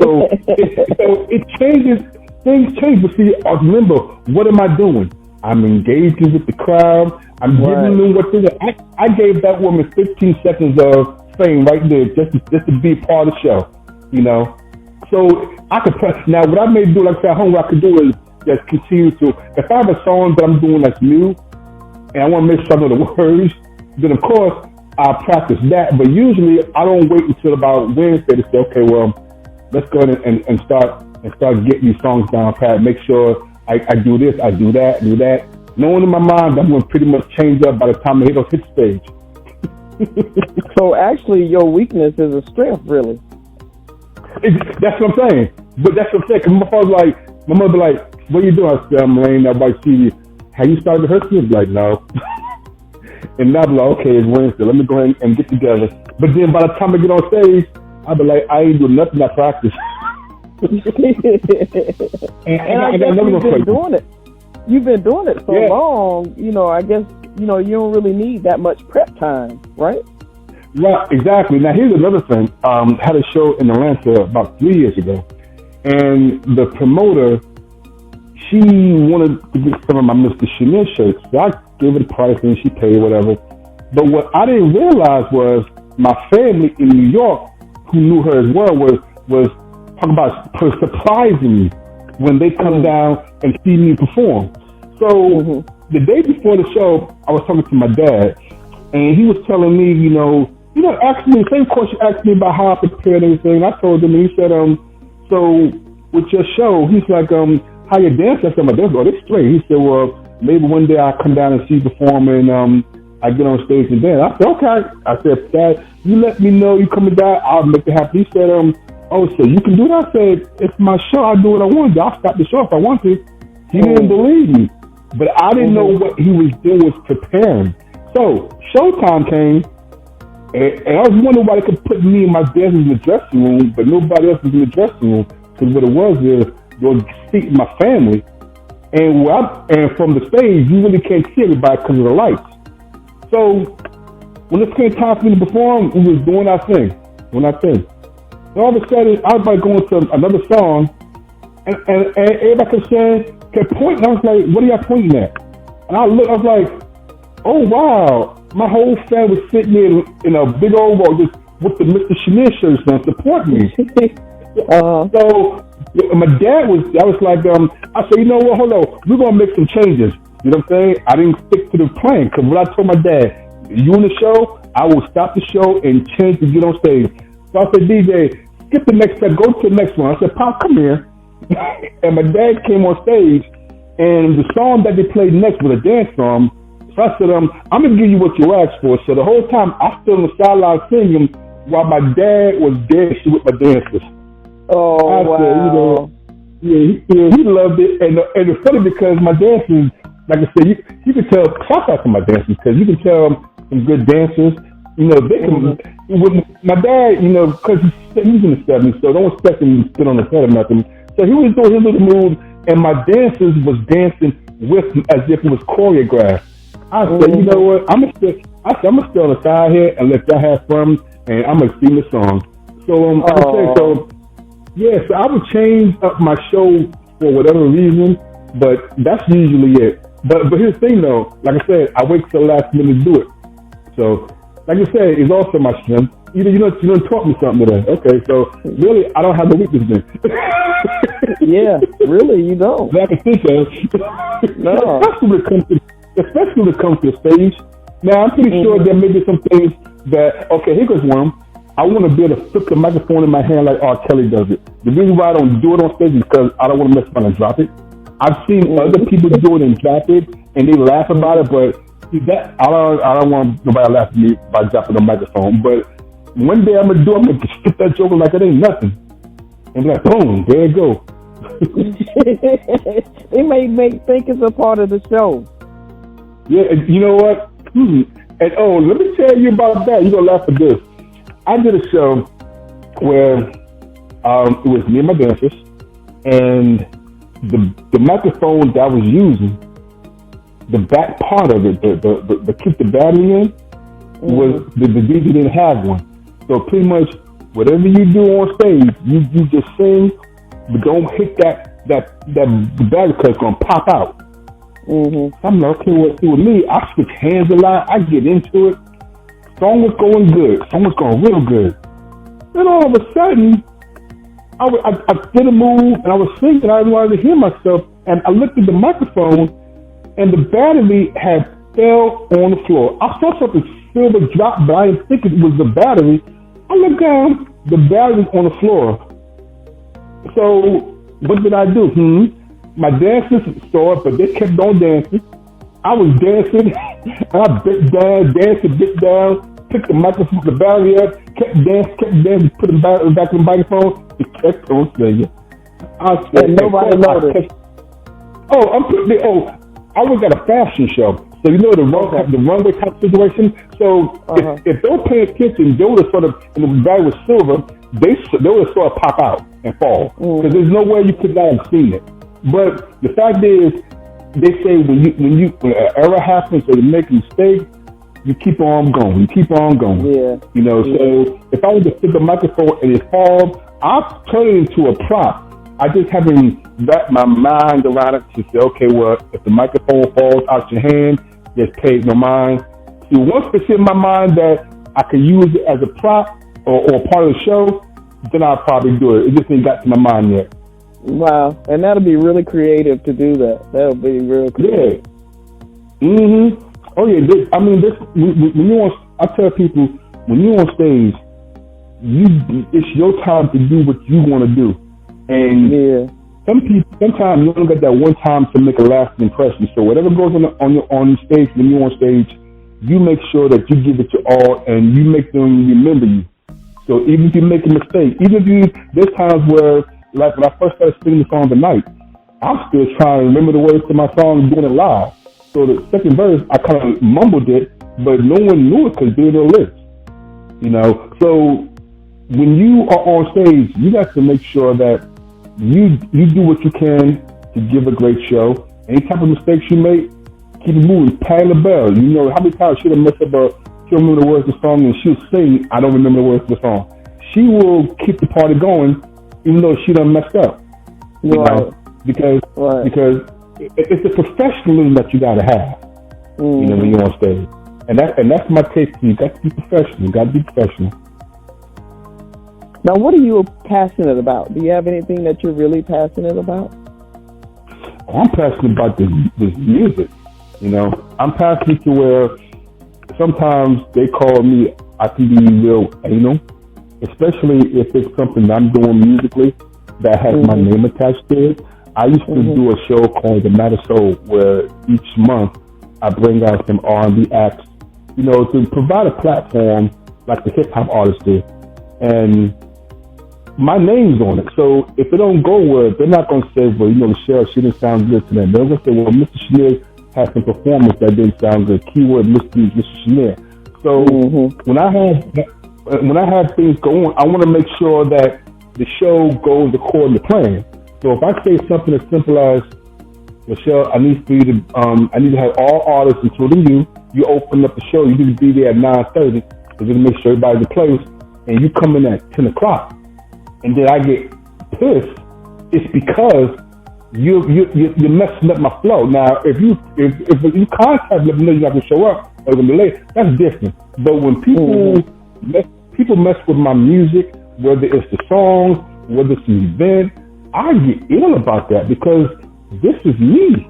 So it changes. Things change. But see, remember, what am I doing? I'm engaging with the crowd. I'm giving them what they want. I gave that woman 15 seconds of fame right there just to be part of the show, you know. So I could press. Now, what I may do, like I said at home, what I could do is just continue to. If I have a song that I'm doing that's new, and I want to make some of the words, then of course I'll practice that. But usually I don't wait until about Wednesday to say, okay, well, let's go ahead and start getting these songs down pat. Make sure I do this, I do that. Knowing in my mind I'm going to pretty much change up by the time I hit stage.
So actually your weakness is a strength, really.
That's what I'm saying. But that's what I'm saying. Cause my mother like, what are you doing? I said, I'm laying there by TV. Have you started rehearsing? Like, no. And now I'm like, okay, it's Wednesday. Let me go ahead and get together. But then by the time I get on stage, I'll be like, I ain't doing nothing but practice. and
I guess you've been doing it. You've been doing it so long, you know, I guess, you know, you don't really need that much prep time, right?
Right, exactly. Now, here's another thing. Had a show in Atlanta about 3 years ago. And the promoter, she wanted to get some of my Mr. Chenier shirts. So I gave her the price and she paid whatever. But what I didn't realize was my family in New York, who knew her as well, was talking about surprising me when they come down and see me perform. So the day before the show, I was talking to my dad, and he was telling me, you know, asked me the same question, asked me about how I prepared and everything. I told him, and he said, so with your show, he's like, how you dance? I said, my dance, oh, that's straight. He said, well, maybe one day I'll come down and see you perform and I get on stage and dance. I said, okay. I said, Dad, you let me know you coming down, I'll make it happen. He said, oh, so you can do that? I said, it's my show, I'll do what I want to. I'll stop the show if I want to. He didn't believe me. But I didn't know what he was doing was preparing. So showtime came, and I was wondering why they could put me and my dancers in the dressing room, but nobody else was in the dressing room. Because what it was is, they were seating my family. And from the stage, you really can't see everybody because of the lights. So when it came time for me to perform, we was doing our thing. And all of a sudden, I was like going to another song, and everybody kept pointing. I was like, what are y'all pointing at? And I was like, oh wow, my whole family was sitting there in a big old wall just with the Mr. Chenier shirts on support me. So my dad I was like, I said, you know what, hold on, we're going to make some changes. You know what I'm saying? I didn't stick to the plan, because what I told my dad, you in the show, I will stop the show and change to get on stage. So I said, DJ, skip the next step, go to the next one. I said, Pop, come here. And my dad came on stage, and the song that they played next was a dance song. So I said, I'm gonna give you what you asked for. So the whole time I stood on the sideline singing while my dad was dancing with my dancers.
Oh,
I
wow.
said, he loved it, and it's funny because my dancers, like I said, you can tell. Shout out to my dancers because you can tell some good dancers. They can. With my dad, because he's in the 70s, so don't expect him to sit on his head or nothing. So he was doing his little moves, and my dancers was dancing with him as if it was choreographed. I said, you know what? I'm gonna stay on the side here and let y'all have fun, and I'm gonna sing the song. So so I would change up my show for whatever reason, but that's usually it. But here's the thing though, like I said, I wait till the last minute to do it. So like I said, it's also my strength. You taught me something today. Okay, so really I don't have the weakness then.
Yeah, really you don't.
That I can think of.
No.
Especially when it comes to the stage. Now I'm pretty sure there may be some things that here goes one. I want to be able to flip the microphone in my hand like R. Kelly does it. The reason why I don't do it on stage is because I don't want to mess around and drop it. I've seen other people do it and drop it, and they laugh about it, but that I don't want nobody to laugh at me by dropping the microphone. But one day I'm gonna skip that joke like it ain't nothing, and be like, boom, there you go.
They may think it's a part of the show.
Yeah, and you know what? And let me tell you about that. You're gonna laugh at this. I did a show where it was me and my dancers, and the microphone that I was using, the back part of it, the keep the battery in, was the DJ didn't have one. So pretty much whatever you do on stage, you just sing, but don't hit that battery because it's gonna pop out. I'm like, okay, what's with me? I switch hands a lot. I get into it. Song was going good. Song was going real good. Then all of a sudden, I did a move and I was singing. I wanted to hear myself, and I looked at the microphone, and the battery had fell on the floor. I saw something silver drop, but I didn't think it was the battery. I looked down, the battery was on the floor. So what did I do? My dancers saw it, but they kept on dancing. I was dancing, and I bit down, bit down, picked the microphone, the battery up, kept dancing, put the battery back in the microphone, and kept on singing. I said,
and nobody noticed.
I was at a fashion show. So the runway type situation. So if they were paying attention, they would have sort of, and the battery was silver, they would have sort of pop out and fall. Because there's no way you could not have seen it. But the fact is, they say when an error happens or you make a mistake, you keep on going. You keep on going.
Yeah.
So if I was to flip the microphone and it falls, I'll turn it into a prop. I just haven't wrapped my mind around it to say, okay, well, if the microphone falls out your hand, just pay no mind. See, once it's in my mind that I can use it as a prop or part of the show, then I'll probably do it. It just ain't got to my mind yet.
Wow, and that'll be really creative to do that. That'll be real creative.
Yeah. Oh yeah. When you I tell people, when you're on stage, it's your time to do what you want to do, and sometimes you don't get that one time to make a lasting impression. So whatever goes on stage, when you're on stage, you make sure that you give it your all, and you make them remember you. So even if you make a mistake, there's times where, like when I first started singing the song Tonight, I'm still trying to remember the words to my song and doing it live. So the second verse, I kind of mumbled it, but no one knew it because they didn't list. So when you are on stage, you got to make sure that you do what you can to give a great show. Any type of mistakes you make, keep it moving. Patty LaBelle, how many times she done messed up she don't remember the words of the song, and she'll sing, I don't remember the words of the song. She will keep the party going, even though she done messed up. Because it's the professionalism that you gotta have. When you're on stage. And that's my take to you. You got to be professional. You got to be professional.
Now, what are you passionate about? Do you have anything that you're really passionate about?
I'm passionate about this music. I'm passionate to where sometimes they call me, I can be real anal, especially if it's something I'm doing musically that has my name attached to it. I used to do a show called The Matter Soul, where each month I bring out some R&B acts, to provide a platform like the hip hop artists do, and my name's on it. So if it don't go well, they're not gonna say, well, Cheryl, she didn't sound good to them. They're gonna say, well, Mr. Chenier had some performance that didn't sound good. Keyword, Mr. Chenier. So when I have things go on, I want to make sure that the show goes according to plan. So if I say something as simple as, Michelle, I need to have all artists, including you. You open up the show. You need to be there at 9:30 to just make sure everybody's in place, and you come in at 10 o'clock. And then I get pissed. It's because you're messing up my flow. Now, if you contact me, let me know you're not gonna show up or you're gonna be late, that's different. But when people mess with my music, whether it's the songs, whether it's an event, I get ill about that because this is me.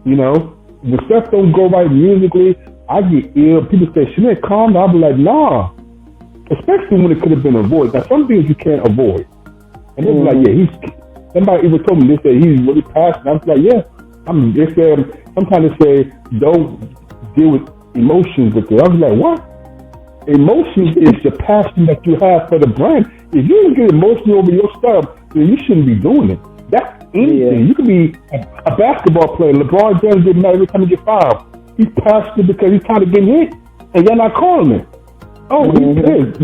When stuff don't go right musically, I get ill. People say, Chenier, calm down. I'll be like, nah. Especially when it could have been avoided. Now, some things you can't avoid. And they'll be like, yeah, somebody even told me, they say he's really passionate. I was like, yeah. Sometimes they say, don't deal with emotions with it. I was like, what? Emotions is the passion that you have for the brand. If you don't get emotional over your stuff, then you shouldn't be doing it. That's anything. Yeah. You could be a basketball player. LeBron James get mad every time he gets fouled. He's passionate because he's tired of getting hit, and you're not calling it. Oh, he is.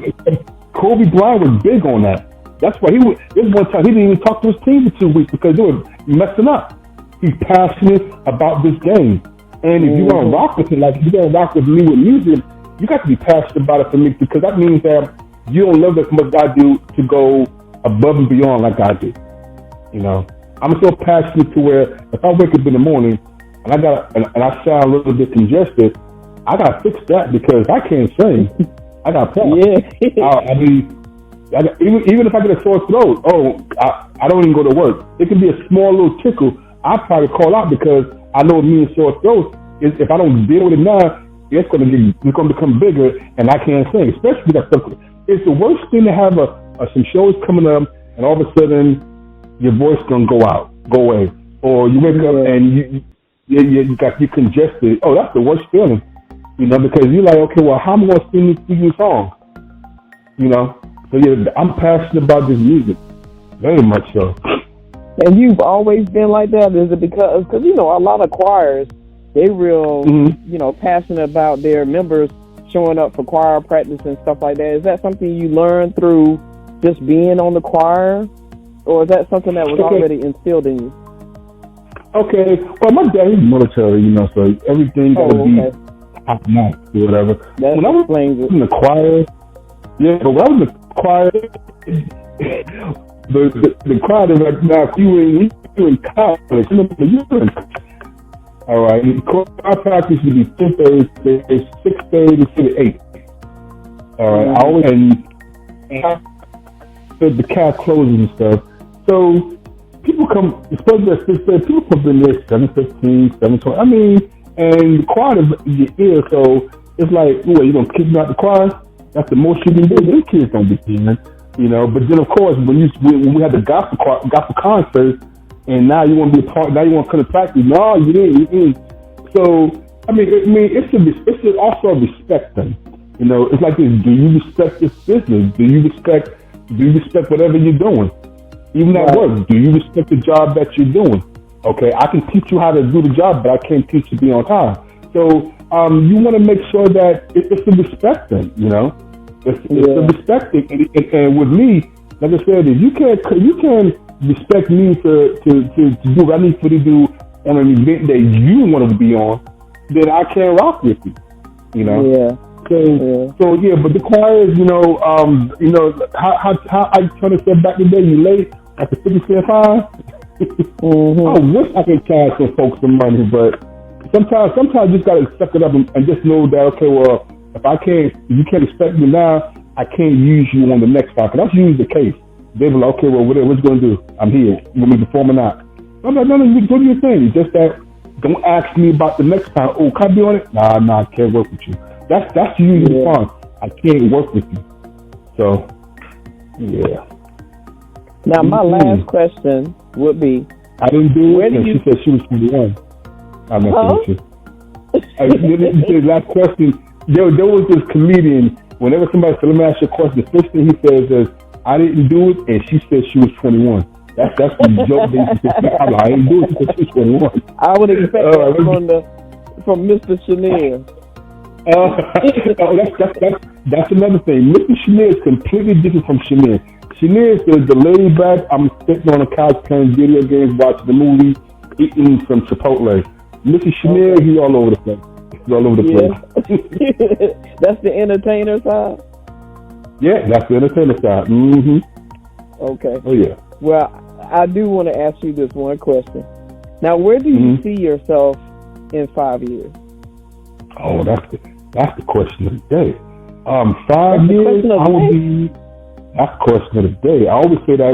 Kobe Bryant was big on that. That's why this one time he didn't even talk to his team for 2 weeks because they were messing up. He's passionate about this game. And if you want to rock with it, like if you're going to rock with me with music, you got to be passionate about it for me because that means that you don't love as much as I do to go above and beyond like I do. I'm so passionate to where if I wake up in the morning and I sound a little bit congested, I got to fix that because I can't sing. I got problems. Yeah. Even if I get a sore throat, I don't even go to work. It can be a small little tickle. I probably call out because I know me and sore throat is if I don't deal with it now, it's going to become bigger, and I can't sing. Especially that stuff. It's the worst thing to have some shows coming up, and all of a sudden your voice gonna go away, or you wake up and you congested. Oh, that's the worst feeling. Because you're like, okay, well, how am I going to sing these songs? So yeah, I'm passionate about this music, very much so.
And you've always been like that? Is it because a lot of choirs, they real, passionate about their members showing up for choir practice and stuff like that. Is that something you learned through just being on the choir, or is that something that was already instilled in you? Okay,
well, my dad is military, so everything got to be top notch or whatever. When I was in the choir, but when I was in the choir, the choir right now, if you were in college, you were in. All right, choir practice would be 6:30 to 8. All right, I always and the cast closes and stuff. So people come, especially at 6:30, people come in there 7:15, 7:20. And the choir is your ear, so it's like, you gonna kick me out the choir? That's the most you can do. These kids don't be hearing, But then of course, when we had the gospel concert, and now you want to be a part, now you want to come to practice. No, you didn't. So it's also a respect thing. It's like this: do you respect this business? Do you respect whatever you're doing? Even at work, do you respect the job that you're doing? Okay, I can teach you how to do the job, but I can't teach you to be on time. So you want to make sure that it's a respect thing, It's a respect thing. And with me, like I said, if you can't respect me to do what I need for you to do on an event that you want to be on, then I can't rock with you,
Yeah.
So but the choirs, how I trying to say back in the day, you late at the 50-cent fine. I wish I could charge some folks some money, but sometimes you just gotta suck it up and just know that, okay, well, if you can't respect me now, I can't use you on the next time. That's usually the case. They be like, okay, well, what you gonna do? I'm here. You want me to perform or not? I'm like, no, you do your thing. Just that, don't ask me about the next time. Oh, can I be on it? Nah, I can't work with you. That's usually the response. I can't work with you. So, yeah.
Now, my last question would be,
I didn't do it, and she said she was 21. I'm not with you. The last question. There was this comedian. Whenever somebody said, "Let me ask you a question," the first thing he says is, "I didn't do it," and she said she was 21. That's the joke. I didn't do it because she's 21.
I would expect that from Mr. Chenier.
That's another thing. Mr. Chenier is completely different from Chenier. Chenier is the laid back. I'm sitting on the couch playing video games, watching the movie, eating some Chipotle. Mr. Chenier, he's all over the place. He's all over the place.
That's the entertainer side?
Yeah, that's the entertainer side. Mm-hmm.
Okay.
Oh, yeah.
Well, I do want to ask you this one question. Now, where do you see yourself in 5 years?
Oh, that's the question of the day. 5 years, I will be. That's the question of the day. I always say that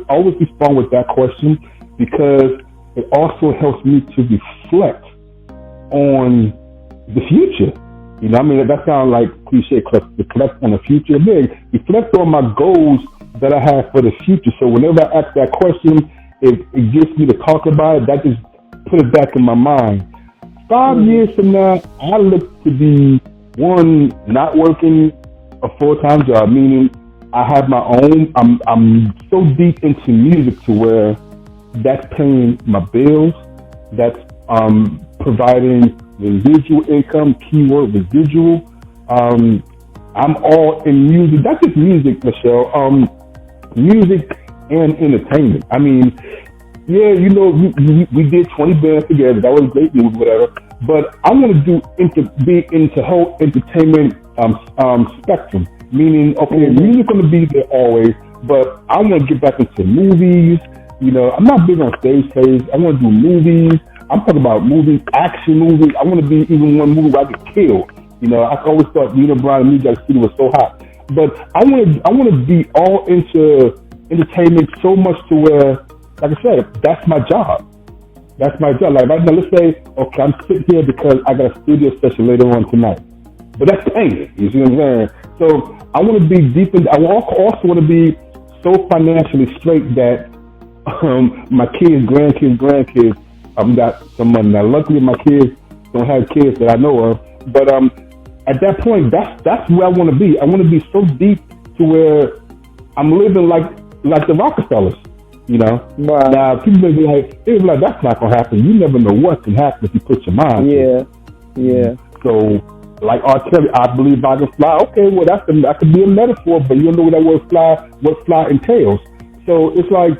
always respond with that question because it also helps me to reflect on the future. You know, I mean, that sounds like cliche, reflect on the future. Then reflect on my goals that I have for the future. So whenever I ask that question, it gets me to talk about it. That just put it back in my mind. 5 years from now, I look to be one, not working a full-time job, meaning I have my own. I'm so deep into music to where that's paying my bills. That's providing residual income. Keyword residual. I'm all in music. That's just music, Michelle. Music and entertainment. I mean, yeah, you know, we did 20 bands together. That was a great news, whatever. But I want to be into whole entertainment spectrum. Meaning, okay, music going to be there always, but I want to get back into movies. You know, I'm not big on stage plays. I want to do movies. I'm talking about movies, action movies. I want to be even one movie where I get killed. You know, I always thought Nina Brown and Music City was so hot. But I want to be all into entertainment so much to where, like I said, that's my job. That's my job. Like right now, let's say, okay, I'm sitting here because I got a studio session later on tonight. But that's paying. You see what I'm saying? So I want to be deep in. I also want to be so financially straight that my kids, grandkids, got some money. Now, luckily, my kids don't have kids that I know of. But at that point, that's where I want to be. I want to be so deep to where I'm living like the Rockefellers. You know. Wow. Now people may be like, that's not gonna happen. You never know what can happen if you put your mind.
Yeah. Yeah.
So. Like R. Kelly, I believe I can fly. Okay, well that could be a metaphor, but you don't know what fly entails. So it's like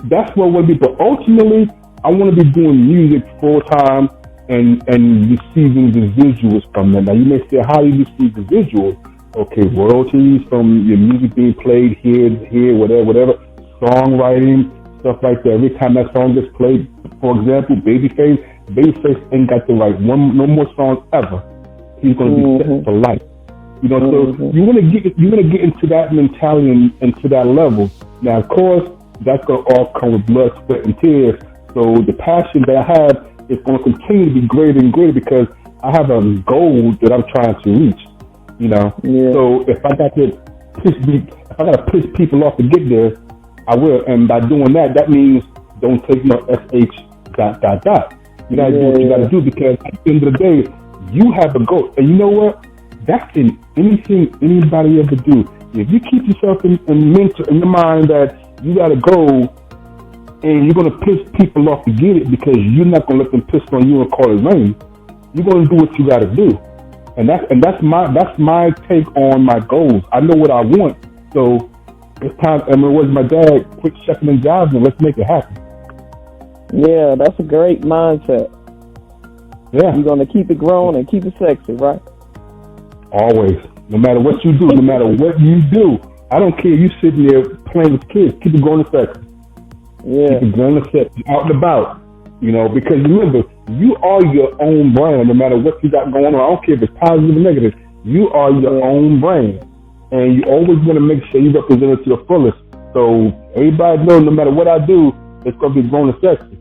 that's what I want to be. But ultimately, I want to be doing music full time and receiving residuals from them. Now you may say, how do you receive residuals? Okay, royalties from your music being played here, whatever, songwriting, stuff like that. Every time that song gets played, for example, Babyface ain't got to write no more songs ever. He's going to be set for life. You know, so you want to get into that mentality and to that level. Now, of course, that's going to all come with blood, sweat, and tears. So the passion that I have is going to continue to be greater and greater because I have a goal that I'm trying to reach. You know, so if I got to piss people off to get there, I will. And by doing that, that means don't take no sh ... You got to do what you got to do because at the end of the day, you have a goal. And you know what? That's in anything anybody ever do. If you keep yourself in your mind that you got a goal and you're going to piss people off to get it because you're not going to let them piss on you and call it rain, you're going to do what you got to do. And that's my take on my goals. I know what I want. So it's time. I mean, it was my dad, quit shucking and jiving and let's make it happen.
Yeah, that's a great mindset.
Yeah.
You're going to keep it growing and keep it sexy, right?
Always. No matter what you do, no matter what you do. I don't care. You sitting there playing with kids. Keep it growing and sexy.
Yeah.
Keep it growing and sexy. Out and about. You know, because remember, you are your own brand no matter what you got going on. I don't care if it's positive or negative. You are your own brand. And you always want to make sure you represent it to the fullest. So everybody knows no matter what I do, it's going to be growing and sexy.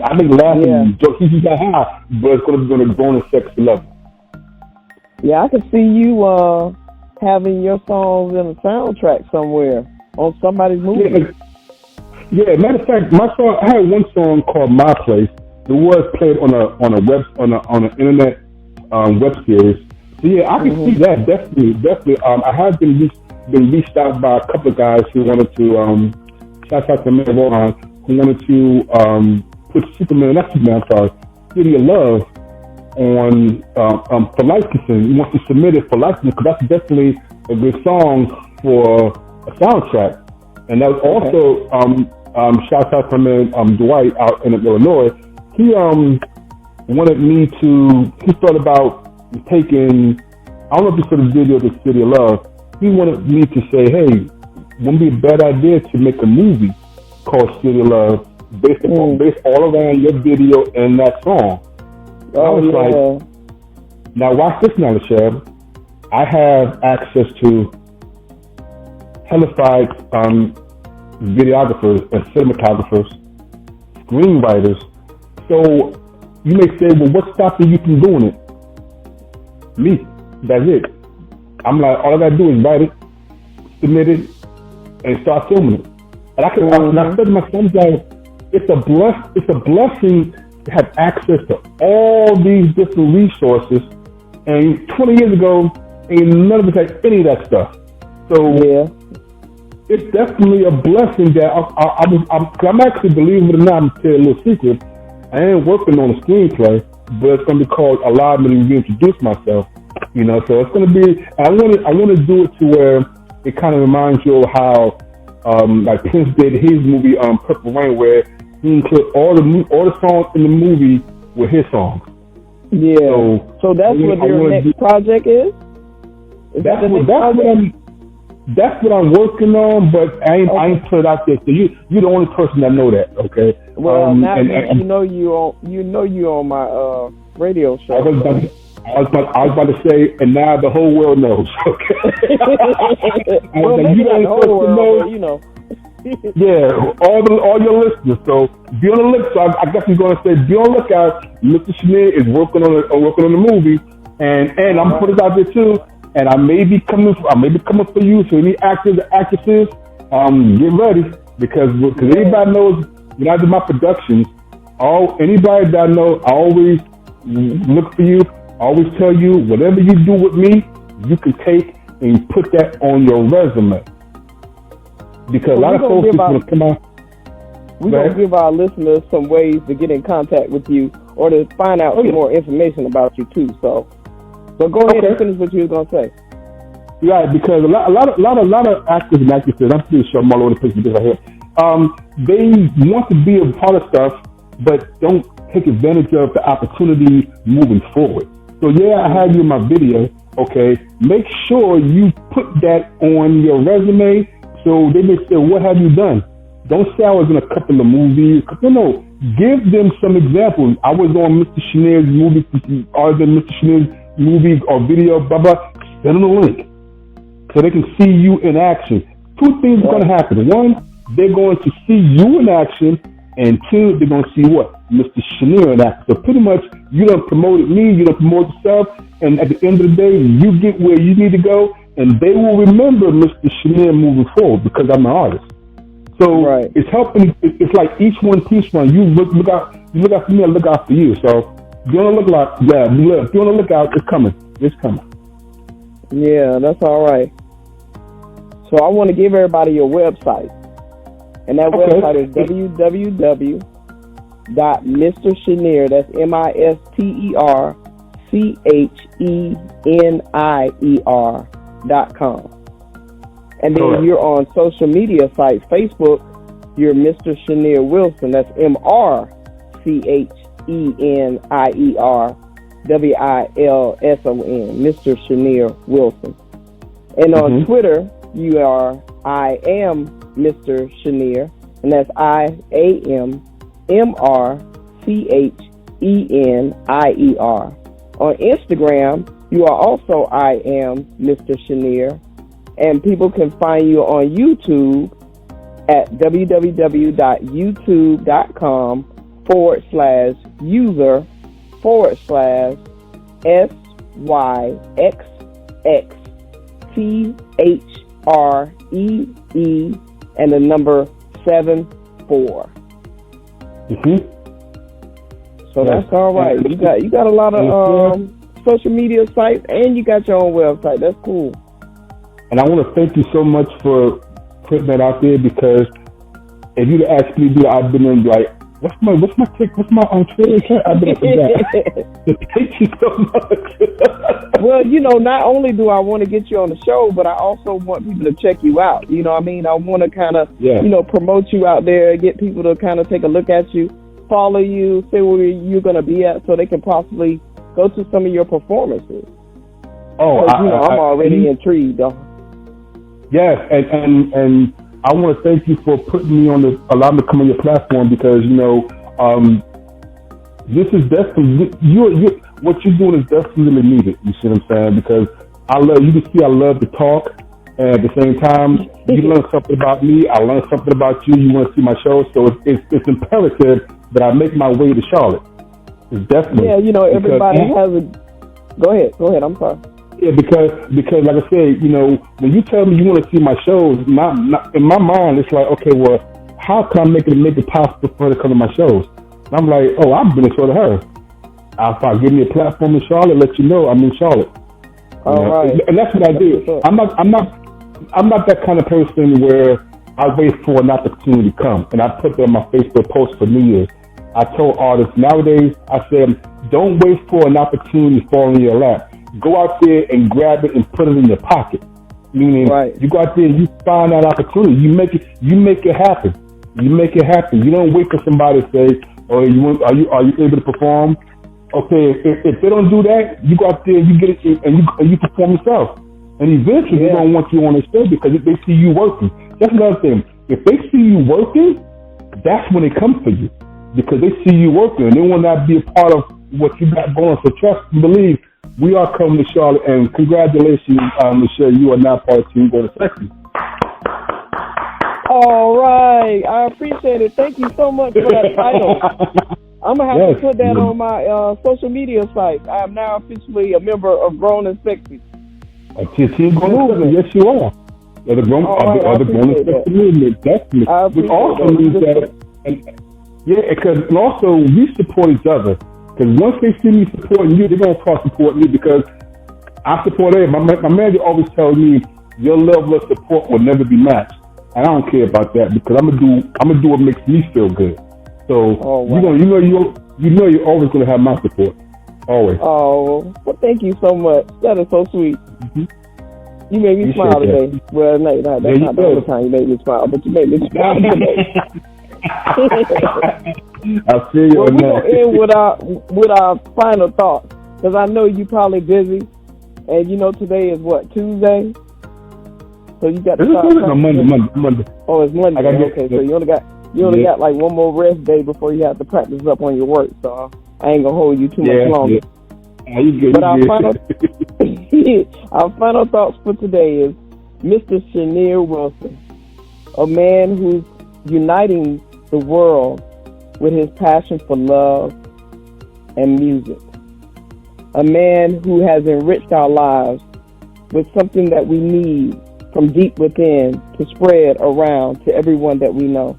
I make laughing, joke, he got high, but it's going to go on a sexy level.
Yeah, I can see you having your songs in a soundtrack somewhere on somebody's movie.
Yeah, matter of fact, I had one song called My Place, it was played on an internet web series. So yeah, I can see that definitely. I have been reached out by a couple of guys who wanted to shout out to Mayor Rohan, who wanted to put City of Love on for licensing. He wants to submit it for licensing because that's definitely a good song for a soundtrack. And that was also shout out to Dwight out in Illinois. He wanted me to. He thought about taking. I don't know if you saw the video of the City of Love. He wanted me to say, "Hey, wouldn't it be a bad idea to make a movie called City of Love based all around your video and that song?" I was like, "Now watch this now, Lachelle. I have access to hellified videographers and cinematographers, screenwriters. So you may say, well, what's stopping you from doing it? Me. That's it. I'm like, all I gotta do is write it, submit it, and start filming it. And I said to my son, like, it's a blessing to have access to all these different resources. And 20 years ago, ain't none of us had any of that stuff. So it's definitely a blessing that I'm actually, believe it or not, I'm gonna tell you a little secret. I ain't working on a screenplay, but it's gonna be called Allow Me to Reintroduce Myself. You know, so it's gonna be. I want to do it to where it kind of reminds you of how, like Prince did his movie Purple Rain, where he included all the songs in the movie with his songs.
Yeah. So that's what your next project is.
That's what I'm working on, but I ain't put it out there. So you're the only person that know that, okay?
Well, now you know you on my radio show.
I was about to say, and now the whole world knows. Okay.
Well, maybe not the whole world, but you know.
Yeah, all your listeners. So be on the lookout. So I guess I'm going to say be on the lookout. Mr. Chenier is working on the movie, and I'm putting it out there too. And I may be coming for you. So any actors or actresses, get ready because anybody knows when I do my productions, anybody that I know, I always look for you. I always tell you whatever you do with me, you can take and put that on your resume. Because a lot of folks want to come out.
We're going to give our listeners some ways to get in contact with you or to find out more information about you too. So go ahead and finish what you were going to say.
Right, because a lot of actors and actresses, I'm pretty sure I'm all over the place with this right here. They want to be a part of stuff, but don't take advantage of the opportunity moving forward. So I had you in my video. Okay, make sure you put that on your resume. So they may say, what have you done? Don't say I was in a couple of movies. No, give them some examples. I was on Mr. Chenier's movie, or Mr. Chenier's movie or video, blah, blah. Send them a link so they can see you in action. Two things are going to happen. One, they're going to see you in action. And two, they're going to see what? Mr. Chenier in action. So pretty much, you done promoted me, you done promoted yourself, and at the end of the day, you get where you need to go, and they will remember Mr. Chenier moving forward because I'm an artist. So it's helping. It's like each one teach one. You look out for me, I look out for you. So be on the lookout. Be on the lookout. It's coming. It's coming.
Yeah, that's all right. So I want to give everybody your website. And that website is www.mrchenier, that's MrChenier.com. And then you're on social media sites. Facebook, you're Mr. Chenier Wilson, that's MrChenier Mr. Chenier Wilson. And on Twitter, you are I am Mr. Chenier, and that's IAMMRCHENIER. On Instagram, you are also I am Mr. Chenier, and people can find you on YouTube at www.youtube.com/user/SYXXTHREE and the number 74. So that's all right. You got a lot of social media sites, and you got your own website. That's cool.
And I want to thank you so much for putting that out there, because if you'd asked me to do it, I've been in like, what's my Twitter account? I've been that. Thank you so much.
Well, not only do I want to get you on the show, but I also want people to check you out. You know what I mean? I want to kind of, promote you out there, get people to kind of take a look at you, follow you, see where you're going to be at, so they can possibly go to some of your performances.
Oh,
I'm already intrigued, though.
Yes, and I want to thank you for putting me on allowing me to come on your platform, because this is definitely what you're doing is definitely needed. You see what I'm saying? Because I love to talk, and at the same time you learn something about me. I learn something about you. You want to see my show, so it's imperative that I make my way to Charlotte. It's definitely
everybody has a. Go ahead. I'm sorry.
Yeah, because like I said, when you tell me you want to see my shows, in my mind it's like, okay, well, how can I make it possible for her to come to my shows? And I'm like, oh, I've been in sort of her. If I give me a platform in Charlotte, let you know I'm in Charlotte.
All right.
And that's what I do. I'm not that kind of person where I wait for an opportunity to come. And I put that on my Facebook post for New Year's. I told artists nowadays, I said, don't wait for an opportunity to fall in your lap. Go out there and grab it and put it in your pocket. Meaning, you go out there and you find that opportunity. You make it happen. You make it happen. You don't wait for somebody to say, "Oh, are you able to perform?" Okay, if they don't do that, you go out there and you get it and you perform yourself. And eventually, they're gonna want you on the show because they see you working. That's another thing. If they see you working, that's when they come for you, because they see you working and they want to be a part of what you got going. So trust and believe. We are coming to Charlotte, and congratulations, Michelle. You are now part of Team Going to Sexy.
All right. I appreciate it. Thank you so much for that title. I'm going to have to put that on my social media site. I am now officially a member of Grown and Sexy.
Team Going to Sexy. Yes, you are. The Grown and Sexy movement, definitely. Which also means that, and also we support each other. Because once they see me supporting you, they're going to cross support me, because I support everybody. My manager always tells me your level of support will never be matched. And I don't care about that, because I'm gonna do what makes me feel good. So you're always gonna have my support. Always.
Oh, well, thank you so much. That is so sweet. Mm-hmm. You made me smile today. That. Well, no, that's not the only time you made me smile, but you made me smile today.
I'll see you.
Well, we're gonna end with our final thoughts, because I know you're probably busy, and today is what, Tuesday? So you got to start.
Monday.
Oh, it's Monday. Okay, so you only got like one more rest day before you have to practice up on your work. So I ain't gonna hold you too much longer.
Yeah. You good,
but our final thoughts for today is Mr. Chenier Wilson, a man who's uniting the world with his passion for love and music. A man who has enriched our lives with something that we need from deep within to spread around to everyone that we know.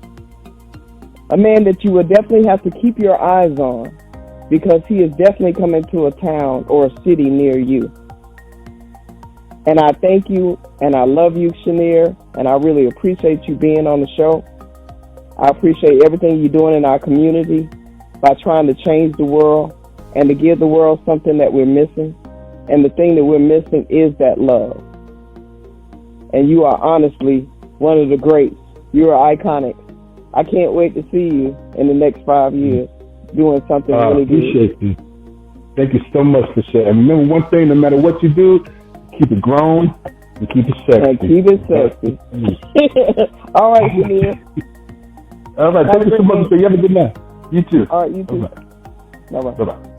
A man that you will definitely have to keep your eyes on, because he is definitely coming to a town or a city near you. And I thank you and I love you, Chenier, and I really appreciate you being on the show. I appreciate everything you're doing in our community by trying to change the world and to give the world something that we're missing. And the thing that we're missing is that love. And you are honestly one of the greats. You are iconic. I can't wait to see you in the next 5 years doing something really good. I appreciate you.
Thank you so much for sharing. And remember one thing, no matter what you do, keep it grown and keep it sexy.
And keep it sexy. All right, Chenier.
All right. Thank you so much. You have a good night. You too.
All right, you too.
Bye-bye.
Bye-bye.
Bye-bye.